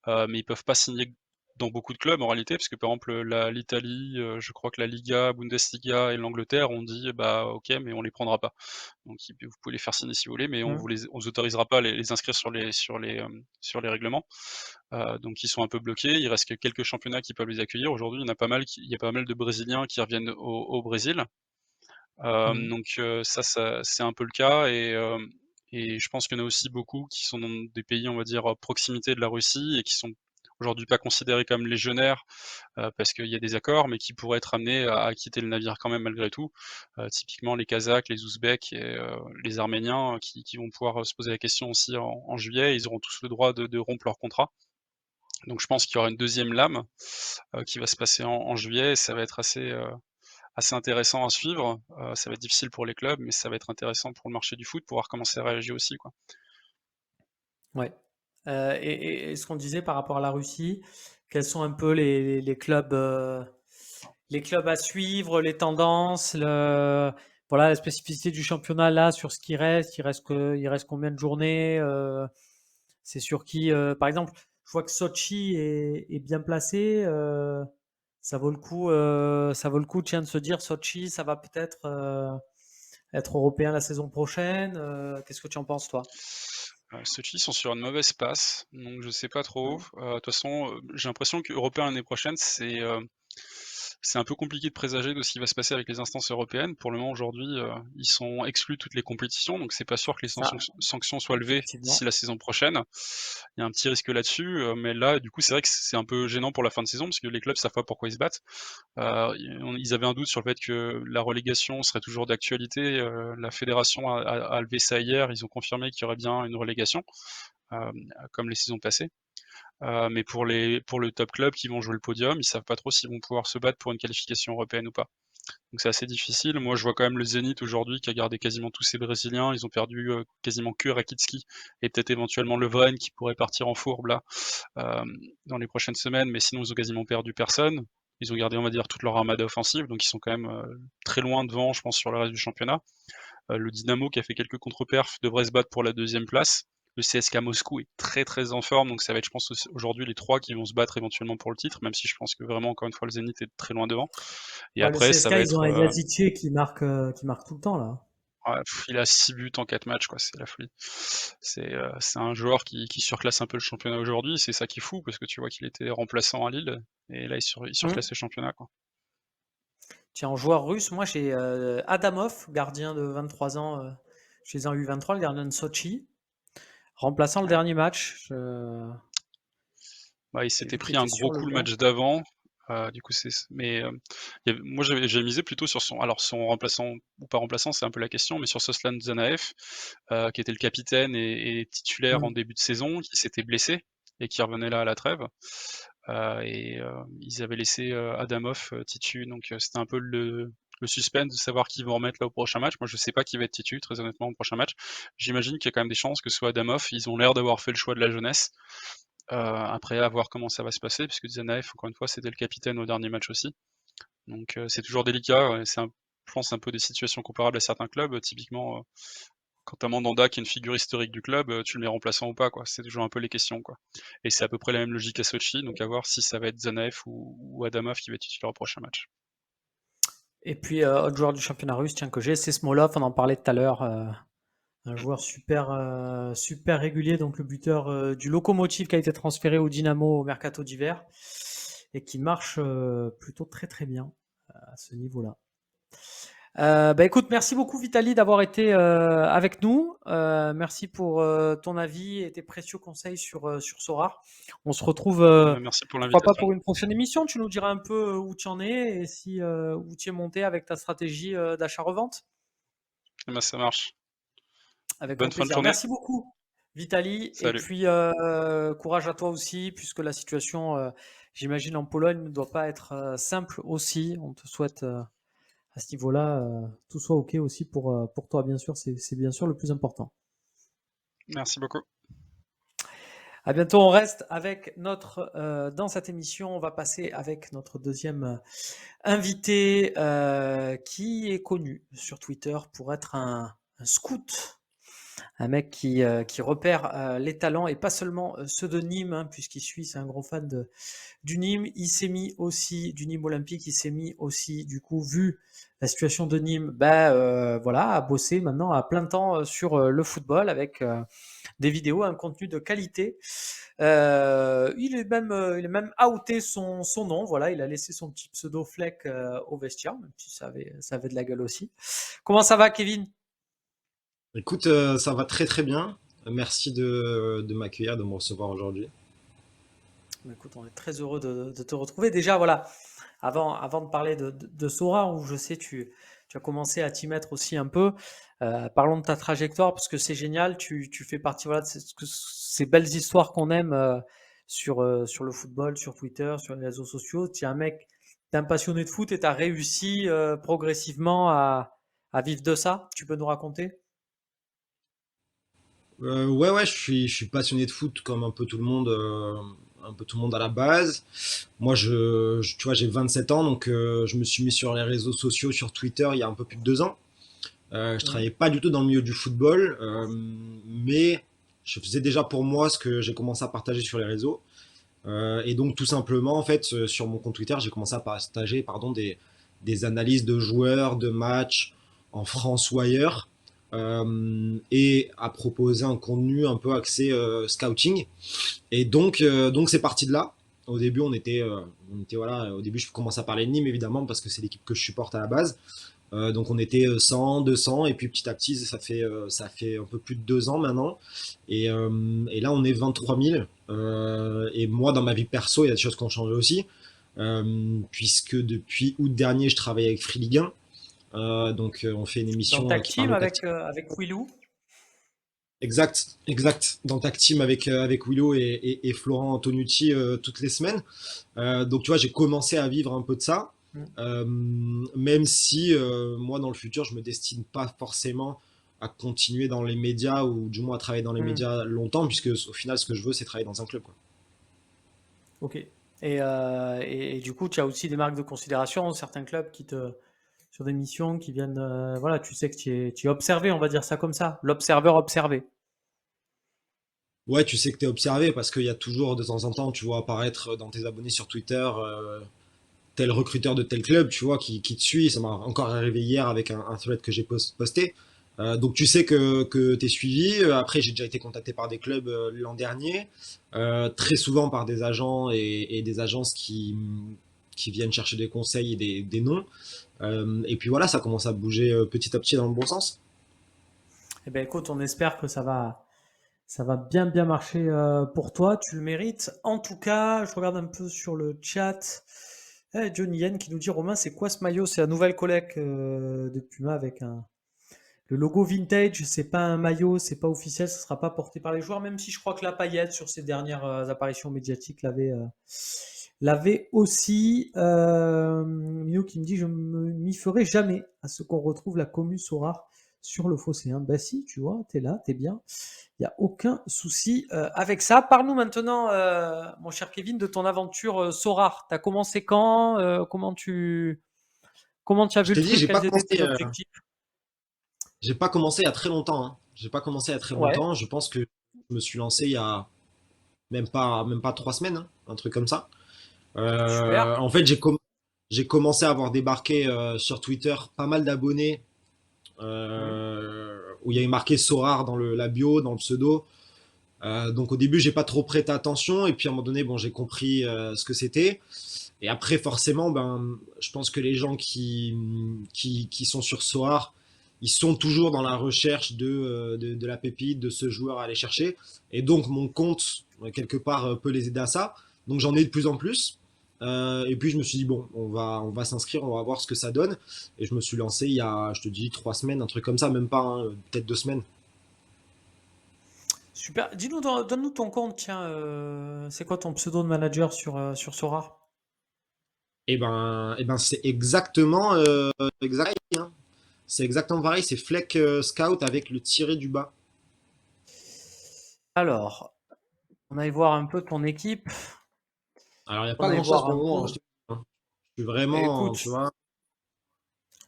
mais ils peuvent pas signer dans beaucoup de clubs en réalité, parce que par exemple, l'Italie, je crois que la Liga, Bundesliga et l'Angleterre ont dit: «Bah, OK, mais on les prendra pas». Donc vous pouvez les faire signer si vous voulez, mais Mhm. on vous autorisera pas à les inscrire sur les règlements. Donc ils sont un peu bloqués. Il reste que quelques championnats qui peuvent les accueillir. Aujourd'hui, il y a pas mal de Brésiliens qui reviennent au Brésil. Mhm. Ça c'est un peu le cas et je pense qu'il y en a aussi beaucoup qui sont dans des pays, on va dire, à proximité de la Russie et qui sont aujourd'hui pas considérés comme légionnaires, parce qu'il y a des accords, mais qui pourraient être amenés à quitter le navire quand même malgré tout. Typiquement les Kazakhs, les Ouzbeks et les Arméniens qui vont pouvoir, se poser la question aussi en juillet. Ils auront tous le droit de rompre leur contrat. Donc je pense qu'il y aura une deuxième lame, qui va se passer en juillet et ça va être assez intéressant à suivre. Ça va être difficile pour les clubs, mais ça va être intéressant pour le marché du foot, pour voir comment ça réagit aussi, quoi. Ouais. Et ce qu'on disait par rapport à la Russie, quels sont un peu les clubs à suivre, les tendances, voilà, la spécificité du championnat là sur ce qui reste. Il reste combien de journées? C'est sur qui, par exemple, je vois que Sochi est bien placé. Ça vaut le coup, tiens, de se dire Sochi, ça va peut-être être européen la saison prochaine. Qu'est-ce que tu en penses, toi? Sochi sont sur une mauvaise passe, donc je sais pas trop. Mm. De toute façon, j'ai l'impression qu'européen l'année prochaine, c'est un peu compliqué de présager de ce qui va se passer avec les instances européennes. Pour le moment, aujourd'hui, ils sont exclus de toutes les compétitions, donc c'est pas sûr que les Ça, sanctions soient levées d'ici effectivement. la saison prochaine. Il y a un petit risque là-dessus, mais là, du coup, c'est vrai que c'est un peu gênant pour la fin de saison parce que les clubs savent pas pourquoi ils se battent. Ils avaient un doute sur le fait que la relégation serait toujours d'actualité. La fédération a levé ça hier. Ils ont confirmé qu'il y aurait bien une relégation, comme les saisons passées. Mais pour le top club qui vont jouer le podium, ils savent pas trop s'ils vont pouvoir se battre pour une qualification européenne ou pas. Donc c'est assez difficile. Moi, je vois quand même le Zénith aujourd'hui qui a gardé quasiment tous ses Brésiliens. Ils ont perdu quasiment que Rakitski et peut-être éventuellement Lovren qui pourrait partir en fourbe là, euh, dans les prochaines semaines. Mais sinon, ils ont quasiment perdu personne. Ils ont gardé, on va dire, toute leur armada offensive, donc ils sont quand même très loin devant, je pense, sur le reste du championnat. Le Dynamo, qui a fait quelques contre-perfs, devrait se battre pour la deuxième place. Le CSKA Moscou est très très en forme, donc ça va être, je pense, aujourd'hui les trois qui vont se battre éventuellement pour le titre, même si je pense que vraiment, encore une fois, le Zénith est très loin devant. Et Ouais, le après, ça CSK, va ils ont être, un Yazici qui marque tout le temps là. ouais, il a 6 buts en 4 matchs, quoi, c'est la folie. C'est un joueur qui surclasse un peu le championnat aujourd'hui, c'est ça qui est fou, parce que tu vois qu'il était remplaçant à Lille, et là il surclasse Mm. le championnat, quoi. Tiens, en joueur russe, moi j'ai Adamov, gardien de 23 ans chez un U23, le gardien de Sochi, remplaçant le Ouais. dernier match. Bah, il J'ai s'était vu qu'il pris un était gros sur le coup le banc. match d'avant, Du coup, moi, j'ai misé plutôt sur son remplaçant ou pas remplaçant, c'est un peu la question, mais sur Soslan Zanaev, qui était le capitaine et titulaire en Mmh. début de saison, qui s'était blessé et qui revenait là à la trêve. Ils avaient laissé, Adamov, titu, donc c'était un peu le suspense de savoir qui vont remettre là au prochain match. Moi, je sais pas qui va être titu, très honnêtement, au prochain match. J'imagine qu'il y a quand même des chances que ce soit Adamov. Ils ont l'air d'avoir fait le choix de la jeunesse. Après, à voir comment ça va se passer, puisque Zanaev, encore une fois, c'était le capitaine au dernier match aussi. Donc c'est toujours délicat, ouais, je pense un peu des situations comparables à certains clubs. Typiquement, quand tu as Mandanda qui est une figure historique du club, tu le mets remplaçant ou pas, quoi. C'est toujours un peu les questions, quoi. Et c'est à peu près la même logique à Sochi, donc à voir si ça va être Zanaev ou Adamov qui va être titulaire au prochain match. Et puis, autre joueur du championnat russe, tiens, que j'ai, c'est Smolov, on en parlait tout à l'heure. Un Mmh. joueur super régulier, donc le buteur du Lokomotiv qui a été transféré au Dynamo au mercato d'hiver et qui marche plutôt très bien à ce niveau-là. Bah écoute, merci beaucoup Vitali d'avoir été avec nous. Merci pour ton avis et tes précieux conseils sur Sora. On se retrouve, Bah, merci pour pourquoi pas l'invitation. pour une prochaine émission. Tu nous diras un peu où tu en es et si où tu es monté avec ta stratégie d'achat-revente. Eh ben, ça marche. Avec grand Bonne fin de plaisir. journée. Merci beaucoup, Vitali. Et Salut. puis, courage à toi aussi, puisque la situation, j'imagine, en Pologne ne doit pas être simple aussi. On te souhaite à ce niveau-là, tout soit OK aussi pour toi, bien sûr. C'est bien sûr le plus important. Merci beaucoup. À bientôt. On reste avec dans cette émission, on va passer avec notre deuxième invité qui est connu sur Twitter pour être un scout. Un mec qui repère les talents et pas seulement ceux de Nîmes, hein, puisqu'il suit, c'est un gros fan du Nîmes. Il s'est mis aussi, du Nîmes Olympique, il s'est mis aussi, du coup, vu la situation de Nîmes, voilà, à bosser maintenant à plein temps sur le football avec des vidéos, un contenu de qualité. Il est même outé son nom, voilà, il a laissé son petit pseudo Fleck au vestiaire, même si ça avait de la gueule aussi. Comment ça va, Kevin? Écoute, ça va très très bien. Merci de m'accueillir, de me recevoir aujourd'hui. Écoute, on est très heureux de te retrouver. Déjà, voilà, avant de parler de Sora, où je sais tu as commencé à t'y mettre aussi un peu, parlons de ta trajectoire, parce que c'est génial, tu fais partie voilà, de ces belles histoires qu'on aime sur le football, sur Twitter, sur les réseaux sociaux. Tu es un mec, t'es un passionné de foot et tu as réussi progressivement à vivre de ça. Tu peux nous raconter? Ouais, je suis passionné de foot comme un peu tout le monde à la base. Moi, tu vois, j'ai 27 ans, donc je me suis mis sur les réseaux sociaux, sur Twitter, il y a un peu plus de 2 ans. Je Mhm. travaillais pas du tout dans le milieu du football, mais je faisais déjà pour moi ce que j'ai commencé à partager sur les réseaux. Et donc, tout simplement, en fait, sur mon compte Twitter, j'ai commencé à partager, pardon, des analyses de joueurs, de matchs en France ou ailleurs, et à proposer un contenu un peu axé scouting. Et donc c'est parti de là. Au début, voilà, au début, je commençais à parler de Nîmes évidemment parce que c'est l'équipe que je supporte à la base. Donc on était 100, 200, et puis petit à petit, ça fait un peu plus de 2 ans maintenant. Et là, on est 23 000. Et moi, dans ma vie perso, il y a des choses qui ont changé aussi. Puisque depuis août dernier, je travaille avec Free Ligue 1. Donc on fait une Dans émission ta qui team parle tactique. avec Willou? Exact, exact. Dans Tag Team avec Willow et Florent Antonucci toutes les semaines. Donc tu vois, j'ai commencé à vivre un peu de ça. Même si moi, dans le futur, je me destine pas forcément à continuer dans les médias ou du moins à travailler dans les Mhm. médias longtemps, puisque au final, ce que je veux, c'est travailler dans un club, quoi. Ok. Et du coup, tu as aussi des marques de considération, certains clubs sur des missions qui viennent, voilà, tu sais que tu es observé, on va dire ça comme ça, l'observeur observé. Ouais, tu sais que tu es observé parce qu'il y a toujours de temps en temps, tu vois apparaître dans tes abonnés sur Twitter tel recruteur de tel club, tu vois, qui te suit. Ça m'a encore arrivé hier avec un thread que j'ai posté. Donc tu sais que tu es suivi. Après, j'ai déjà été contacté par des clubs l'an dernier, très souvent par des agents et des agences qui viennent chercher des conseils et des noms. Et puis voilà, ça commence à bouger petit à petit dans le bon sens. Eh ben écoute, on espère que ça va bien marcher pour toi, tu le mérites. En tout cas, je regarde un peu sur le chat. Johnny Yen qui nous dit Romain, c'est quoi ce maillot? C'est la nouvelle collègue de Puma avec le logo vintage. C'est pas un maillot, c'est pas officiel, ça sera pas porté par les joueurs, même si je crois que la paillette sur ses dernières apparitions médiatiques l'avait aussi. Mino qui me dit je m'y ferai jamais à ce qu'on retrouve la commu Sorare sur le Phocéen. Bah si, tu vois, t'es là, t'es bien. Il n'y a aucun souci avec ça. Parle-nous maintenant, mon cher Kevin, de ton aventure Sorare. Tu as commencé quand comment tu as Je vu le t'ai dit, truc? Quels étaient tes objectifs? j'ai pas commencé il y a très longtemps, hein. J'ai pas commencé il y a très Ouais, longtemps. Je pense que je me suis lancé il y a même pas 3 semaines, hein, un truc comme ça. super. En fait, j'ai commencé à avoir débarqué sur Twitter pas mal d'abonnés Mhm. où il y avait marqué Sorare dans la bio, dans le pseudo. Donc au début, j'ai pas trop prêté attention et puis à un moment donné, bon, j'ai compris ce que c'était. Et après, forcément, ben, je pense que les gens qui sont sur Sorare, ils sont toujours dans la recherche de la pépite, de ce joueur à aller chercher. Et donc mon compte, quelque part, peut les aider à ça. Donc j'en ai de plus en plus. Et puis je me suis dit, bon, on va s'inscrire, on va voir ce que ça donne. Et je me suis lancé il y a, je te dis, 3 semaines, un truc comme ça, même pas, hein, peut-être 2 semaines. Super. Donne-nous ton compte, tiens. C'est quoi ton pseudo de manager sur Sorare? Et ben c'est exact, hein. C'est exactement pareil, c'est Fleck Scout avec le tiré du bas. Alors, on aille voir un peu ton équipe. Alors il n'y a On pas aille grand-chose voir pour un le moment, hein, peu. je suis vraiment, tu Écoute, vois.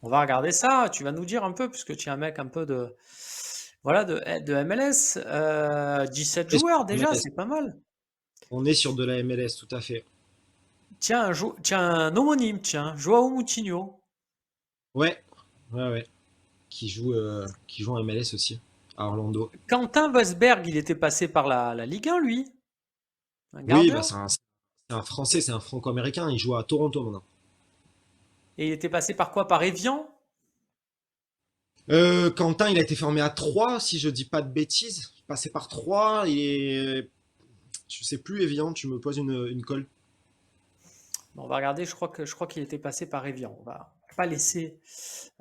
on va regarder ça. Tu vas nous dire un peu, puisque tu es un mec un peu voilà, de MLS. 17 On est sur joueurs la déjà, MLS. c'est pas mal. On est sur de la MLS, tout à fait. Tiens, un homonyme, tiens, Joao Moutinho. Ouais, ouais. Qui joue en MLS aussi, à Orlando. Quentin Westberg, il était passé par la Ligue 1, lui, un Oui, bah, gardien. c'est un Français, c'est un Franco-Américain. Il joue à Toronto maintenant. Et il était passé par quoi? Par Evian? Quentin, il a été formé à 3 si je dis pas de bêtises. Passé par 3 et je sais plus, Evian, tu me poses une colle. Bon, on va regarder, je crois qu'il était passé par Evian. On va pas laisser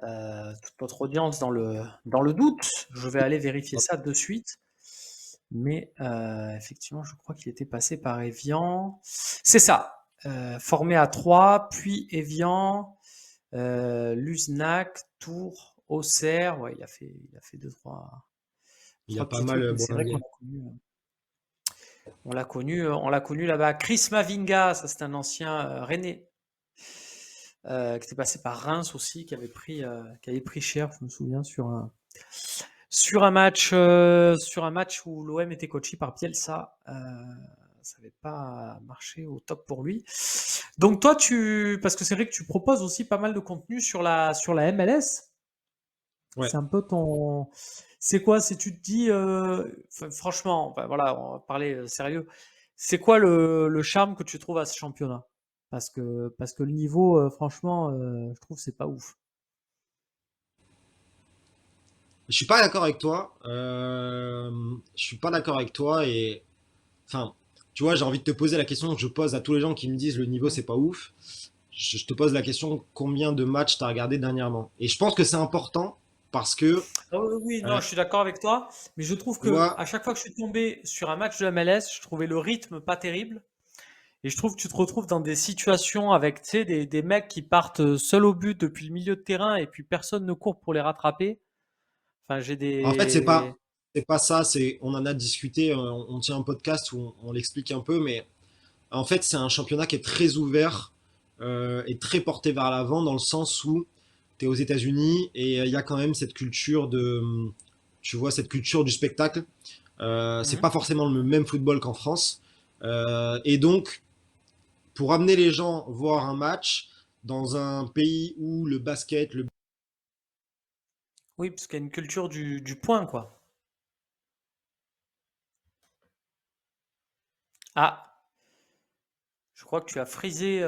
toute notre audience dans le doute. Je vais aller vérifier ça de suite. Mais effectivement, je crois qu'il était passé par Evian. C'est ça. Formé à 3, puis Evian, Luznac, Tours, Auxerre. Ouais, il a fait Il y a trois pas petits mal trucs. Mais c'est vrai qu'on bourlingué. l'a connu. On l'a connu là-bas. Chris Mavinga, ça c'est un ancien Rennais, qui était passé par Reims aussi, qui avait pris cher, je me souviens, sur un match où l'OM était coaché par Bielsa. Ça n'avait pas marché au top pour lui. Donc toi, parce que c'est vrai que tu proposes aussi pas mal de contenu sur la MLS. Ouais. C'est un peu ton, c'est quoi? C'est tu te dis, franchement, bah, voilà, on va parler sérieux. C'est quoi le charme que tu trouves à ce championnat? Parce que le niveau, franchement, je trouve que c'est pas ouf. Je suis pas d'accord avec toi. Je suis pas d'accord avec toi et enfin, tu vois, j'ai envie de te poser la question que je pose à tous les gens qui me disent le niveau Mm. c'est pas ouf. Je te pose la question combien de matchs t'as regardé dernièrement? Et je pense que c'est important parce que Ah oui, oui, non, euh, je suis d'accord avec toi, mais je trouve tu que vois, à chaque fois que je suis tombé sur un match de MLS, je trouvais le rythme pas terrible. Et je trouve que tu te retrouves dans des situations avec, tu sais, des mecs qui partent seuls au but depuis le milieu de terrain et puis personne ne court pour les rattraper. Enfin, j'ai en fait des. c'est pas ça. C'est on en a discuté. On tient un podcast où on l'explique un peu, mais en fait c'est un championnat qui est très ouvert et très porté vers l'avant dans le sens où tu es aux États-Unis et il y a quand même cette culture tu vois, cette culture du spectacle. C'est Mhm. pas forcément le même football qu'en France. Et donc, pour amener les gens voir un match dans un pays où le basket, le... Oui, parce qu'il y a une culture du point, quoi. Ah, je crois que tu as frisé,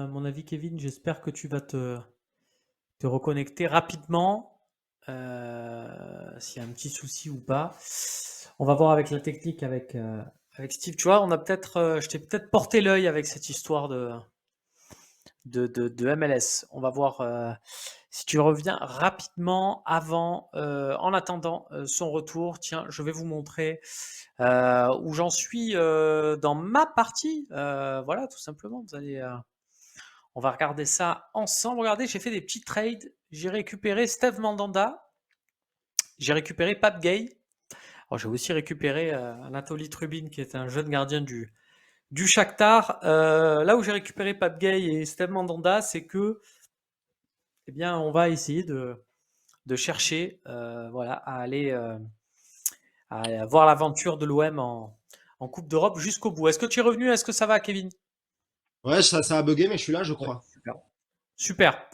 mon avis, Kevin. J'espère que tu vas te reconnecter rapidement, s'il y a un petit souci ou pas. On va voir avec la technique, avec Steve. Tu vois, je t'ai peut-être porté l'œil avec cette histoire de MLS. On va voir si tu reviens rapidement en attendant son retour. Tiens, je vais vous montrer où j'en suis dans ma partie. Voilà, tout simplement. On va regarder ça ensemble. Regardez, j'ai fait des petits trades. J'ai récupéré Steve Mandanda. J'ai récupéré Pape Gay. Alors, j'ai aussi récupéré Anatoly Trubin, qui est un jeune gardien du Shakhtar. Là où j'ai récupéré Pape Gay et Steve Mandanda, c'est que, eh bien, on va essayer de chercher, voilà, à aller à voir l'aventure de l'OM en Coupe d'Europe jusqu'au bout. Est-ce que tu es revenu? Est-ce que ça va, Kevin? Ouais, ça a bugué, mais je suis là, je Ouais, crois. super. Super.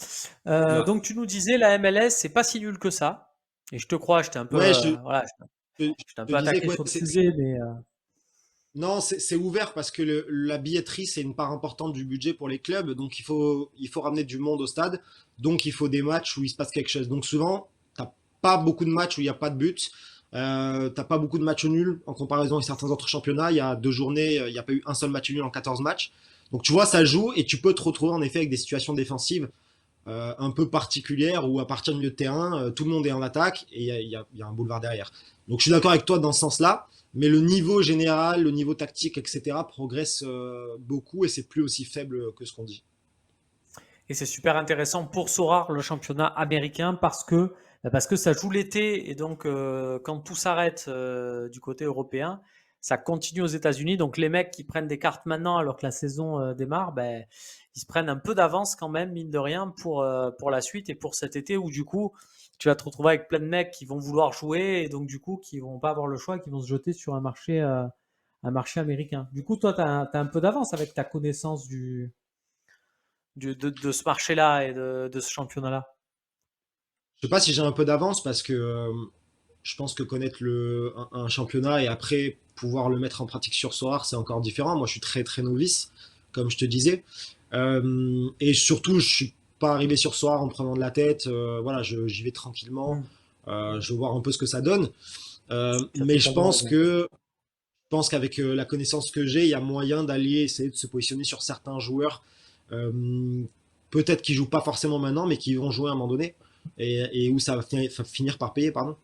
Là. Donc tu nous disais la MLS, c'est pas si nul que ça. Et je te crois, j'étais un peu, Ouais, voilà, je j'étais un te peu disais attaqué que ouais, sur le sujet, mais non, c'est ouvert parce que la billetterie, c'est une part importante du budget pour les clubs. Donc, il faut ramener du monde au stade. Donc, il faut des matchs où il se passe quelque chose. Donc, souvent, t'as pas beaucoup de matchs où il n'y a pas de but. T'as pas beaucoup de matchs nuls en comparaison avec certains autres championnats. Il y a 2 journées, il n'y a pas eu un seul match nul en 14 matchs. Donc, tu vois, ça joue et tu peux te retrouver en effet avec des situations défensives un peu particulière où à partir du milieu de terrain, tout le monde est en attaque et il y a un boulevard derrière. Donc je suis d'accord avec toi dans ce sens-là, mais le niveau général, le niveau tactique, etc. progresse beaucoup et c'est plus aussi faible que ce qu'on dit. et c'est super intéressant pour Sorare, le championnat américain, parce que ça joue l'été et donc quand tout s'arrête du côté européen, ça continue aux États-Unis. Donc les mecs qui prennent des cartes maintenant alors que la saison démarre, ben, ils se prennent un peu d'avance quand même, mine de rien, pour la suite et pour cet été où du coup tu vas te retrouver avec plein de mecs qui vont vouloir jouer et donc du coup qui vont pas avoir le choix, qui vont se jeter sur un marché américain. Du coup, toi, tu as un peu d'avance avec ta connaissance de ce marché-là et de ce championnat-là. Je sais pas si j'ai un peu d'avance parce que je pense que connaître un championnat et après pouvoir le mettre en pratique sur Soir, c'est encore différent. Moi, je suis très très novice, comme je te disais. Et surtout, je suis pas arrivé sur Soir en prenant de la tête. Voilà, j'y vais tranquillement. Mm. Je veux voir un peu ce que ça donne. Tu as Mais totalement raison. je pense qu'avec la connaissance que j'ai, il y a moyen d'aller essayer de se positionner sur certains joueurs, euh, peut-être qui jouent pas forcément maintenant, mais qui vont jouer à un moment donné, et où ça va finir par payer, pardon.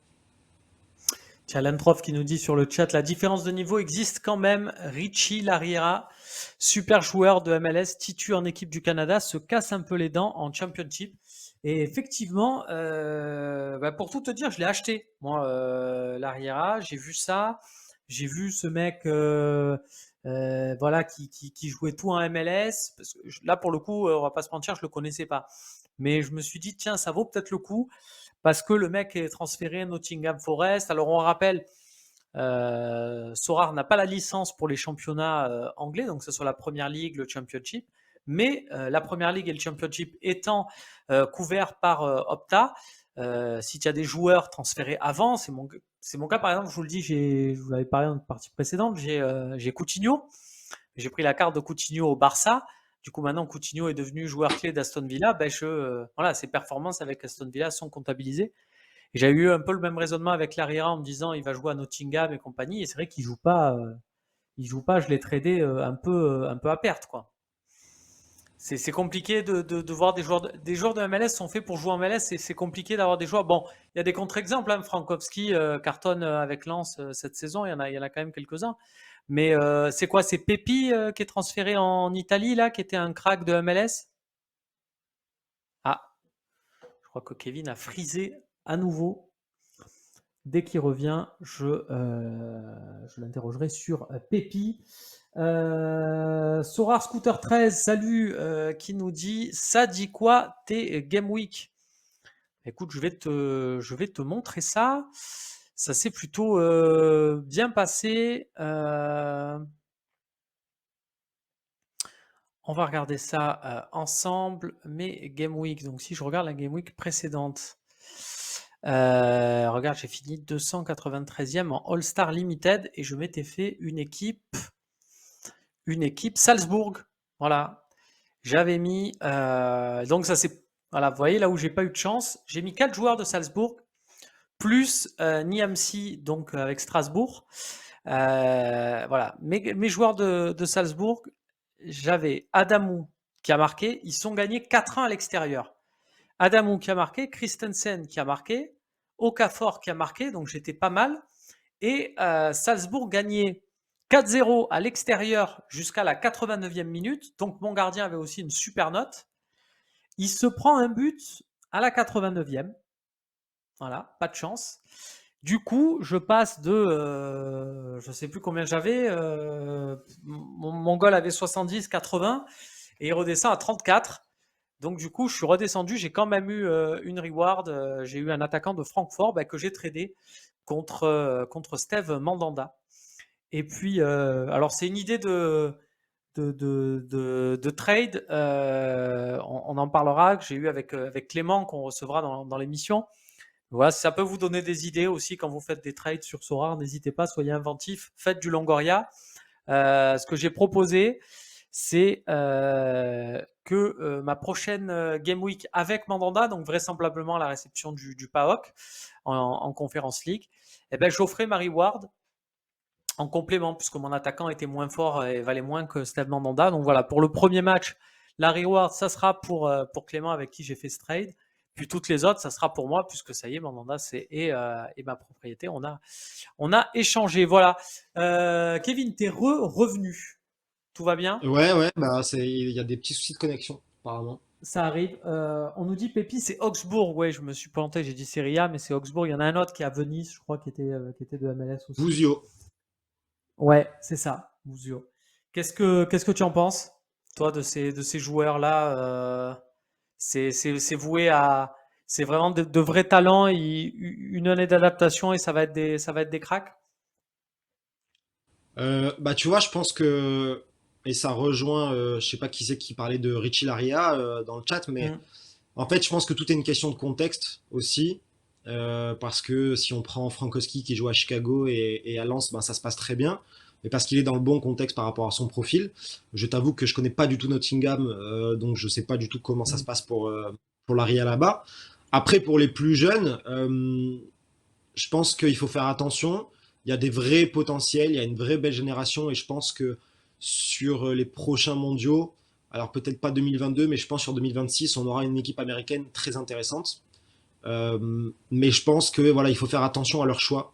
Tiens, Lantrof qui nous dit sur le chat, la différence de niveau existe quand même. Richie Lariera, super joueur de MLS, titu en équipe du Canada, se casse un peu les dents en Championship. Et effectivement, bah, pour tout te dire, je l'ai acheté. Moi, Lariera, j'ai vu ça. J'ai vu ce mec voilà, qui jouait tout en MLS. Parce que là, pour le coup, on va pas se mentir, je le connaissais pas. Mais je me suis dit, tiens, ça vaut peut-être le coup parce que le mec est transféré à Nottingham Forest. Alors on rappelle, Sorare n'a pas la licence pour les championnats anglais, donc que ce soit la Première Ligue, le Championship, mais la Première Ligue et le Championship étant couverts par Opta, si tu as des joueurs transférés avant, c'est mon cas par exemple, je vous le dis, je vous l'avais parlé dans une partie précédente, j'ai Coutinho, j'ai pris la carte de Coutinho au Barça. Du coup, maintenant, Coutinho est devenu joueur clé d'Aston Villa. Ben, voilà, ses performances avec Aston Villa sont comptabilisées. Et j'ai eu un peu le même raisonnement avec Larriera en me disant il va jouer à Nottingham et compagnie. Et c'est vrai qu'il joue pas. Il joue pas. Je l'ai tradé un peu à perte, quoi. C'est compliqué de voir des joueurs de MLS sont faits pour jouer en MLS et c'est compliqué d'avoir des joueurs. Bon, il y a des contre-exemples. Hein. Frankowski cartonne avec Lens cette saison. Il y en a quand même quelques-uns. Mais c'est quoi? C'est Pepi qui est transféré en Italie, là, qui était un crack de MLS? Ah, je crois que Kevin a frisé à nouveau. Dès qu'il revient, je l'interrogerai sur Pepi. Sorar Scooter 13, salut, qui nous dit ça dit quoi tes Game Week? Écoute, je vais te montrer ça. Ça s'est plutôt bien passé. On va regarder ça ensemble. Mes Game Week. Donc, si je regarde la Game Week précédente, regarde, j'ai fini 293e en All-Star Limited et je m'étais fait une équipe Salzbourg. Voilà. J'avais mis. Donc, ça c'est. Voilà, vous voyez là où j'ai pas eu de chance. J'ai mis 4 joueurs de Salzbourg plus Niamsi, donc avec Strasbourg. Voilà. Mes joueurs de Salzbourg, j'avais Adamou, qui a marqué. Ils sont gagnés 4-1 à l'extérieur. Adamou qui a marqué, Christensen qui a marqué, Okafor qui a marqué, donc j'étais pas mal. Et Salzbourg gagnait 4-0 à l'extérieur jusqu'à la 89e minute. Donc mon gardien avait aussi une super note. Il se prend un but à la 89e. Voilà, pas de chance. Du coup, je passe de, je ne sais plus combien j'avais, mon goal avait 70, 80, et il redescend à 34. Donc du coup, je suis redescendu, j'ai quand même eu une reward, j'ai eu un attaquant de Francfort que j'ai tradé contre Steve Mandanda. Et puis, alors c'est une idée de trade, on en parlera, que j'ai eu avec Clément, qu'on recevra dans l'émission. Voilà, si ça peut vous donner des idées aussi quand vous faites des trades sur Sorare, n'hésitez pas, soyez inventifs, faites du Longoria. Ce que j'ai proposé, c'est que ma prochaine Game Week avec Mandanda, donc vraisemblablement la réception du PAOK en Conference League, j'offrais ma reward en complément, puisque mon attaquant était moins fort et valait moins que Steve Mandanda. Donc voilà, pour le premier match, la reward, ça sera pour Clément avec qui j'ai fait ce trade. Puis toutes les autres, ça sera pour moi, puisque ça y est, Mandanda et ma propriété, on a échangé. Voilà. Kevin, t'es revenu. Tout va bien? Ouais, il y a des petits soucis de connexion, apparemment. Ça arrive. On nous dit Pépi, c'est Augsbourg. Ouais, je me suis planté, j'ai dit Serie A, mais c'est Augsbourg. Il y en a un autre qui est à Venise, je crois, qui était de MLS aussi. Bouzio. Ouais, c'est ça, Bouzio. Qu'est-ce que tu en penses, toi, de ces joueurs-là? C'est voué à. C'est vraiment de vrais talents, une année d'adaptation et ça va être des cracks? Bah, tu vois, je pense que, et ça rejoint, je sais pas qui c'est qui parlait de Richie Laria dans le chat, mais Hmm. en fait, je pense que tout est une question de contexte aussi. Parce que si on prend Frankowski qui joue à Chicago et à Lens, ben, ça se passe très bien. Mais parce qu'il est dans le bon contexte par rapport à son profil. Je t'avoue que je connais pas du tout Nottingham, donc je sais pas du tout comment ça se passe pour l'Aria là-bas. Après, pour les plus jeunes, je pense qu'il faut faire attention. Il y a des vrais potentiels, il y a une vraie belle génération et je pense que sur les prochains mondiaux, alors peut-être pas 2022, mais je pense sur 2026, on aura une équipe américaine très intéressante. Mais je pense que voilà, il faut faire attention à leur choix.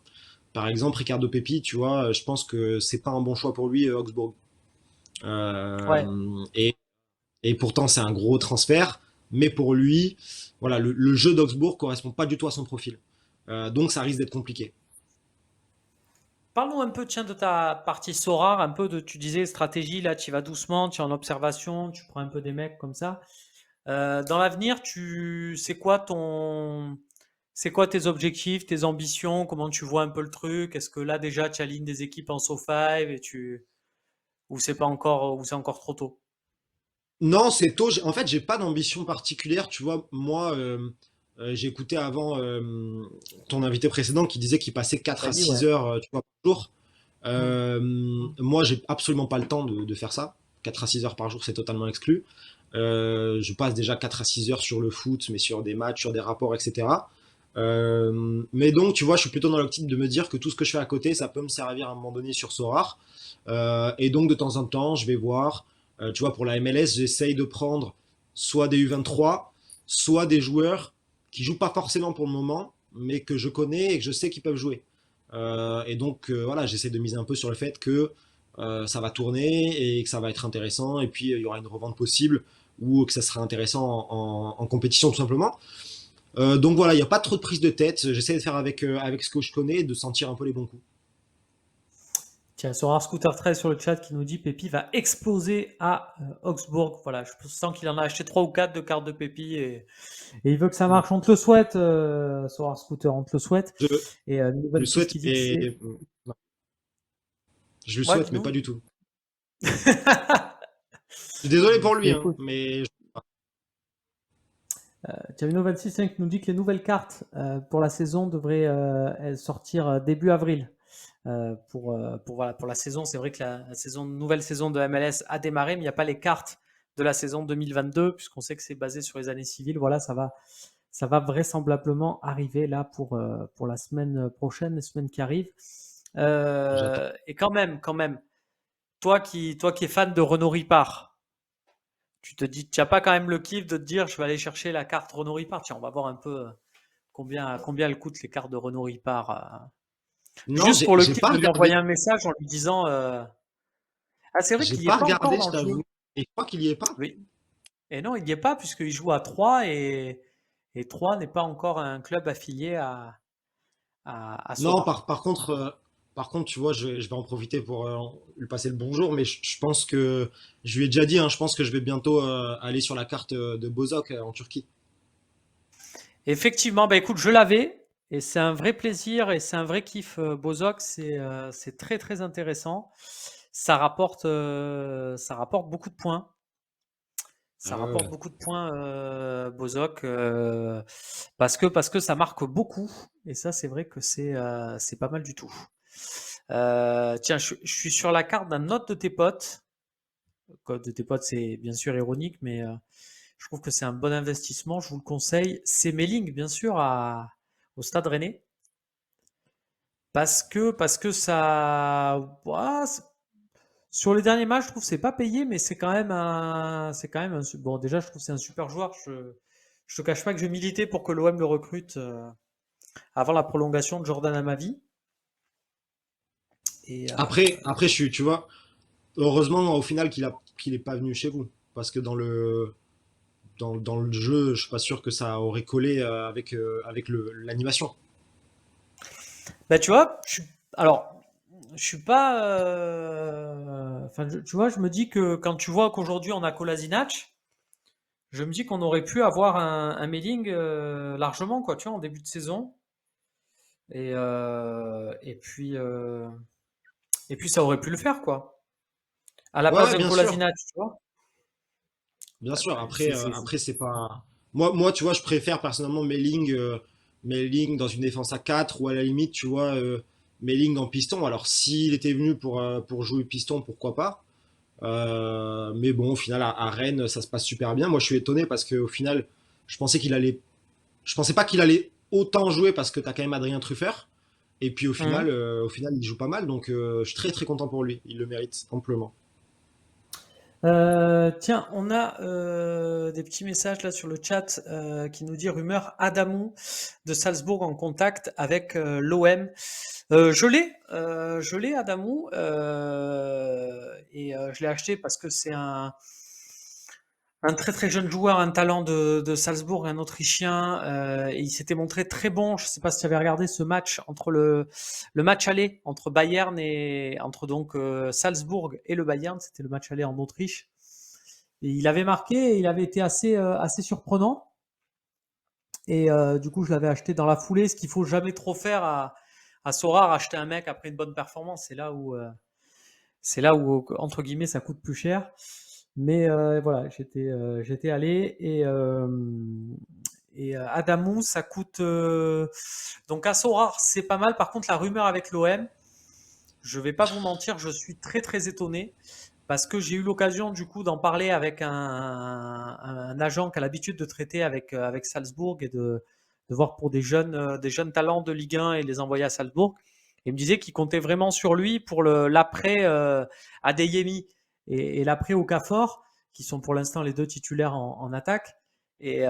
Par exemple, Ricardo Pepi, tu vois, je pense que c'est pas un bon choix pour lui, Augsbourg. Ouais. Et, et pourtant, c'est un gros transfert, mais pour lui, voilà, le jeu d'Augsbourg correspond pas du tout à son profil. Donc, ça risque d'être compliqué. Parle-nous un peu, tiens, de ta partie Sorare, un peu tu disais stratégie, là, tu y vas doucement, tu es en observation, tu prends un peu des mecs comme ça. Dans l'avenir, c'est quoi tes objectifs, tes ambitions, comment tu vois un peu le truc? Est-ce que là déjà tu alignes des équipes en So5 ou c'est pas encore, ou c'est encore trop tôt? Non, c'est tôt. En fait, j'ai pas d'ambition particulière. Tu vois, moi, j'ai écouté avant ton invité précédent qui disait qu'il passait 4 à Vas-y, 6 ouais. heures tu vois, par jour. Hmm. Moi, j'ai absolument pas le temps de faire ça. 4 à 6 heures par jour, c'est totalement exclu. Je passe déjà 4 à 6 heures sur le foot, mais sur des matchs, sur des rapports, etc. Mais donc, tu vois, je suis plutôt dans l'optique de me dire que tout ce que je fais à côté, ça peut me servir à un moment donné sur Sorare. Et donc, de temps en temps, je vais voir, tu vois, pour la MLS, j'essaye de prendre soit des U23, soit des joueurs qui jouent pas forcément pour le moment, mais que je connais et que je sais qu'ils peuvent jouer. Et donc, voilà, j'essaie de miser un peu sur le fait que ça va tourner et que ça va être intéressant. Et puis, il y aura une revente possible ou que ça sera intéressant en compétition, tout simplement. Donc voilà, il n'y a pas trop de prise de tête. J'essaie de faire avec ce que je connais, de sentir un peu les bons coups. Tiens, Sorar Scooter 13 sur le chat qui nous dit Pépi va exploser à Augsbourg. Voilà, je sens qu'il en a acheté 3 ou 4 de cartes de Pépi et il veut que ça marche. On te le souhaite, Sorar Scooter, on te le souhaite. Je, Et je le Nouvelle Piste souhaite, qui dit que c'est. mais je le Ouais, souhaite, mais pas dis-nous. du tout. Je suis désolé pour lui, hein, Écoute, mais Camino 26 qui nous dit que les nouvelles cartes pour la saison devraient elles sortir début avril. Voilà, pour la saison, c'est vrai que la nouvelle saison de MLS a démarré, mais il n'y a pas les cartes de la saison 2022, puisqu'on sait que c'est basé sur les années civiles. Voilà, ça va vraisemblablement arriver là pour la semaine prochaine, les semaines qui arrivent. j'attends. Et quand même, toi qui es fan de Renaud Ripard, Tu n'as pas quand même le kiff de te dire, je vais aller chercher la carte Renault Ripart. Tiens, on va voir un peu combien elles coûtent les cartes de Renault Ripart. Non, Juste pour le j'ai kiff pas de lui regardé. envoyer un message en lui disant, ah, c'est vrai J'ai qu'il n'y est pas pas encore regardé, dans je le jeu. t'avoue. Et je crois qu'il y est pas. Oui. Et non, il n'y est pas puisqu'il joue à 3 et 3 n'est pas encore un club affilié à Non, Sora. par contre, tu vois, je vais en profiter pour lui passer le bonjour, mais je pense que, je lui ai déjà dit, hein, je pense que je vais bientôt aller sur la carte de Bozok en Turquie. Effectivement, bah écoute, je l'avais et c'est un vrai plaisir et c'est un vrai kiff. Bozok, c'est très très intéressant. Ça rapporte beaucoup de points. Ah Ça ouais, rapporte ouais. beaucoup de points, Bozok, parce que ça marque beaucoup. Et ça, c'est vrai que c'est pas mal du tout. Tiens, je suis sur la carte d'un autre de tes potes. Code de tes potes, c'est bien sûr ironique, mais je trouve que c'est un bon investissement. Je vous le conseille. C'est Melling, bien sûr, au Stade Rennais. Parce que ça. Ouah, sur les derniers matchs, je trouve que c'est pas payé, mais bon, déjà, je trouve que c'est un super joueur. Je te cache pas que je militais pour que l'OM le recrute avant la prolongation de Jordan Amavi. Et Après, tu vois, heureusement au final qu'il est pas venu chez vous, parce que dans le jeu, je suis pas sûr que ça aurait collé avec l'animation. bah, tu vois, alors, je suis pas. Enfin, tu vois, je me dis que quand tu vois qu'aujourd'hui on a Kolasinac, je me dis qu'on aurait pu avoir un Melling largement, quoi, tu vois, en début de saison. Et et puis ça aurait pu le faire, quoi. À la Ouais, place ouais, d'un bien sûr. Kolasinac, tu vois. Bien sûr, C'est- après c'est pas. Moi, tu vois, je préfère personnellement Melling dans une défense à 4 ou à la limite, tu vois, Melling en piston. Alors, s'il était venu pour jouer piston, pourquoi pas. Mais bon, au final, à Rennes, ça se passe super bien. Moi, je suis étonné parce qu'au final, je pensais qu'il allait. Je pensais pas qu'il allait autant jouer parce que t'as quand même Adrien Truffert. Et puis Mhm. au final, il joue pas mal. Donc, je suis très très content pour lui. Il le mérite amplement. Tiens, on a des petits messages là sur le chat qui nous dit rumeur Adamou de Salzbourg en contact avec l'OM. Je l'ai Adamou et je l'ai acheté parce que c'est un très très jeune joueur, un talent de Salzbourg, un Autrichien, et il s'était montré très bon. Je ne sais pas si tu avais regardé ce match entre le match aller entre Bayern et entre donc Salzbourg et le Bayern, c'était le match aller en Autriche. Et il avait marqué, et il avait été assez surprenant. Et du coup, je l'avais acheté dans la foulée. Ce qu'il faut jamais trop faire à Sora, acheter un mec après une bonne performance, c'est là où entre guillemets ça coûte plus cher. Mais voilà, j'étais allé et Adamou, ça coûte donc à Sorar, c'est pas mal. Par contre, la rumeur avec l'OM, je vais pas vous mentir, je suis très très étonné parce que j'ai eu l'occasion du coup d'en parler avec un agent qui a l'habitude de traiter avec Salzbourg et de voir pour des jeunes talents de Ligue 1 et les envoyer à Salzbourg. Il me disait qu'il comptait vraiment sur lui pour l'après Adeyemi et l'après Okafor, qui sont pour l'instant les deux titulaires en attaque. Et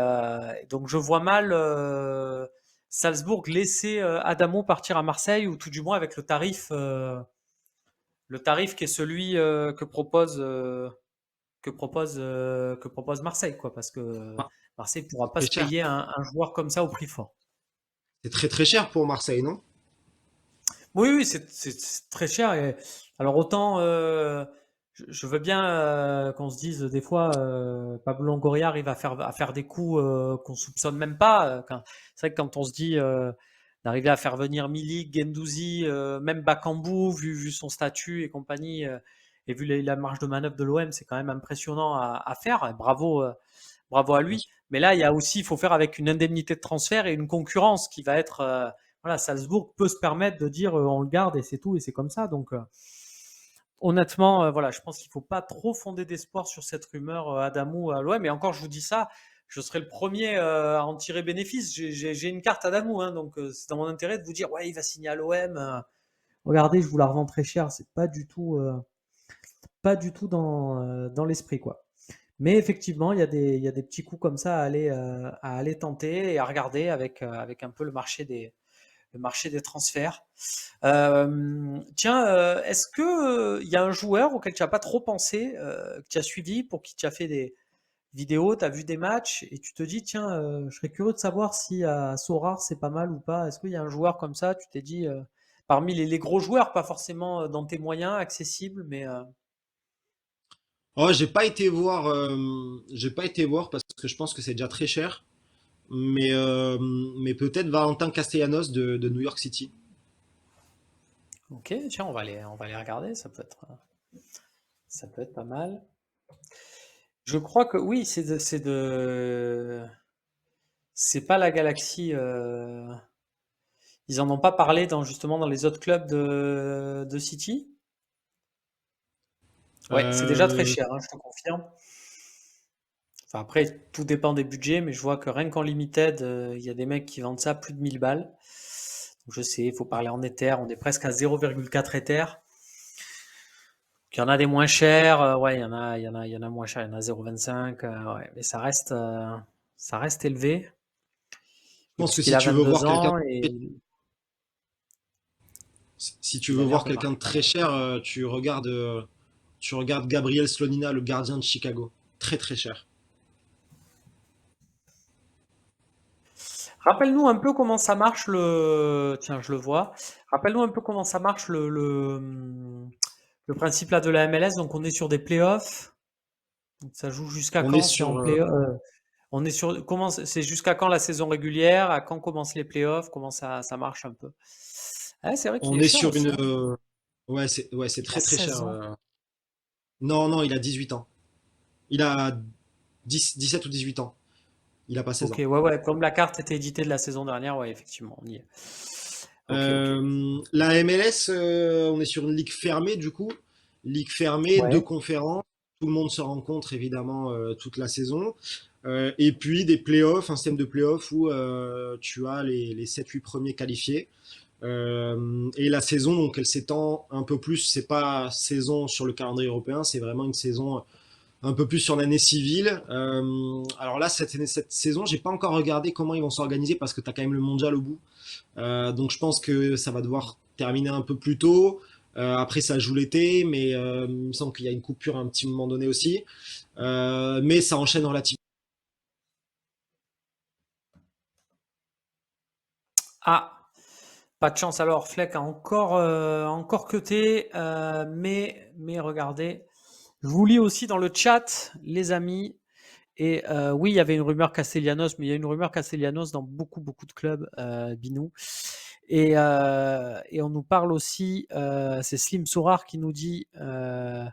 donc je vois mal Salzbourg laisser Adamo partir à Marseille, ou tout du moins avec le tarif qui est celui que propose Marseille, quoi, parce que Ah, Marseille ne pourra c'est pas très se cher. payer un joueur comme ça au prix fort. C'est très très cher pour Marseille, non? Oui, oui, c'est très cher. Alors autant, je veux bien qu'on se dise des fois, Pablo Longoria arrive à faire des coups qu'on soupçonne même pas. C'est vrai que quand on se dit d'arriver à faire venir Milik, Guendouzi, même Bakambu, vu son statut et compagnie, et vu la marge de manœuvre de l'OM, c'est quand même impressionnant à faire. Et bravo, bravo à Bien lui. sûr. Mais là, il y a aussi, il faut faire avec une indemnité de transfert et une concurrence qui va être voilà, Salzbourg peut se permettre de dire on le garde et c'est tout et c'est comme ça. Donc honnêtement, voilà, je pense qu'il ne faut pas trop fonder d'espoir sur cette rumeur Adamou à l'OM. Et encore, je vous dis ça, je serai le premier à en tirer bénéfice. J'ai une carte Adamou, hein, donc c'est dans mon intérêt de vous dire ouais, il va signer à l'OM. Regardez, je vous la revends très cher. C'est pas du tout dans l'esprit, quoi. Mais effectivement, il y a des petits coups comme ça à aller tenter et à regarder avec un peu le marché des transferts. Tiens, est-ce que il y a un joueur auquel tu n'as pas trop pensé, que tu as suivi, pour qui tu as fait des vidéos, tu as vu des matchs et tu te dis, tiens, je serais curieux de savoir si à Sorare c'est pas mal ou pas. Est-ce qu'il y a un joueur comme ça, tu t'es dit, parmi les gros joueurs, pas forcément dans tes moyens accessibles, mais Oh, j'ai pas été voir parce que je pense que c'est déjà très cher. Mais peut-être Valentin Castellanos de New York City. ok, tiens, on va les regarder, ça peut être pas mal. Je crois que oui, c'est pas la Galaxie. Ils en ont pas parlé justement dans les autres clubs de City. Ouais, c'est déjà très Euh, cher, hein, je te confirme. Enfin, après, tout dépend des budgets, mais je vois que rien qu'en limited, il y a des mecs qui vendent ça plus de 1000 balles. Donc je sais, il faut parler en Ether. On est presque à 0,4 Ether. Il y en a des moins chers. Ouais, il y en a moins chers. Il y en a 0,25. Ouais, mais ça reste élevé. je Et pense que puisqu'il si a tu veux 22 voir quelqu'un, ans et si tu il veux a l'air voir de quelqu'un de très cher, tu regardes Gabriel Slonina, le gardien de Chicago. Très très cher. Rappelle-nous un peu comment ça marche Tiens, je le vois. Rappelle-nous un peu comment ça marche le principe là de la MLS. Donc on est sur des playoffs. Donc, ça joue jusqu'à On est quand? C'est sur, en play On est sur comment c'est jusqu'à quand la saison régulière? À quand commencent les playoffs? Comment ça marche un peu? Ah, c'est vrai qu'il on est est cher sur aussi, une, hein. c'est Il a très très 16 cher. ans. Non, non, il a 18 ans. Il a 17 ou 18 ans. Il a pas 16 Ok, ans. ouais, ouais. Comme la carte était éditée de la saison dernière, ouais, effectivement, on y est. Ok, ok. La MLS, on est sur une ligue fermée du coup. Ligue fermée, deux Ouais. conférences. Tout le monde se rencontre évidemment toute la saison. Et puis des playoffs, un système de playoffs où tu as les 7-8 premiers qualifiés. Et la saison, donc, elle s'étend un peu plus. C'est pas saison sur le calendrier européen, c'est vraiment une saison un peu plus sur l'année civile. Alors là, cette saison, j'ai pas encore regardé comment ils vont s'organiser parce que tu as quand même le mondial au bout. Donc je pense que ça va devoir terminer un peu plus tôt. Après, ça joue l'été, mais il me semble qu'il y a une coupure à un petit moment donné aussi. Mais ça enchaîne relativement. Ah, pas de chance alors. Fleck a encore cuté, mais regardez. Je vous lis aussi dans le chat, les amis. Et oui, il y avait une rumeur Castellanos, mais il y a une rumeur Castellanos dans beaucoup de clubs, Binou. Et on nous parle aussi, c'est Slim Sorar qui nous dit le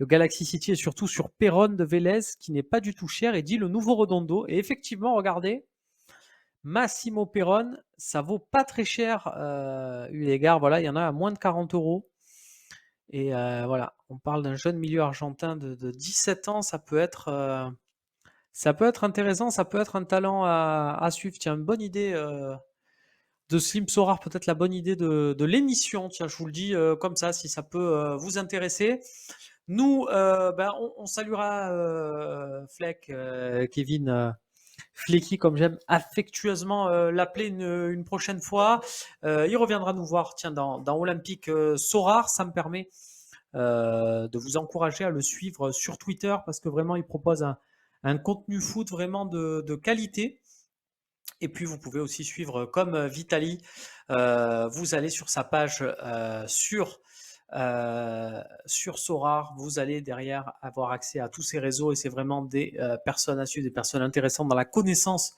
Galaxy City est surtout sur Perron de Vélez, qui n'est pas du tout cher, et dit le nouveau Redondo. Et effectivement, regardez, Massimo Perron, ça vaut pas très cher, eu égard, voilà, il y en a à moins de 40 euros. Et voilà, on parle d'un jeune milieu argentin de 17 ans, ça peut être intéressant, ça peut être un talent à suivre. Tiens, une bonne idée de Slim Sorar, peut-être la bonne idée de l'émission. Tiens, je vous le dis comme ça, si ça peut vous intéresser. Nous, ben, on saluera Fleck, Kevin Flecky, comme j'aime affectueusement l'appeler une prochaine fois. Il reviendra nous voir, tiens, dans Olympique Sorar. Ça me permet de vous encourager à le suivre sur Twitter parce que vraiment, il propose un contenu foot vraiment de qualité. Et puis, vous pouvez aussi suivre comme Vitali. Vous allez sur sa page sur Sorar. Vous allez derrière avoir accès à tous ses réseaux et c'est vraiment des personnes à suivre, des personnes intéressantes dans la connaissance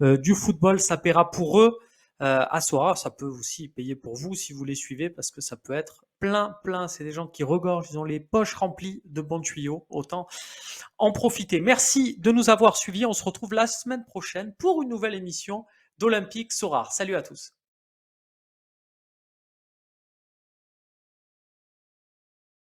du football. Ça paiera pour eux à Sorar. Ça peut aussi payer pour vous si vous les suivez parce que ça peut être plein. C'est des gens qui regorgent, ils ont les poches remplies de bons tuyaux. Autant en profiter. Merci de nous avoir suivis. On se retrouve la semaine prochaine pour une nouvelle émission d'Olympique Sorar. Salut à tous.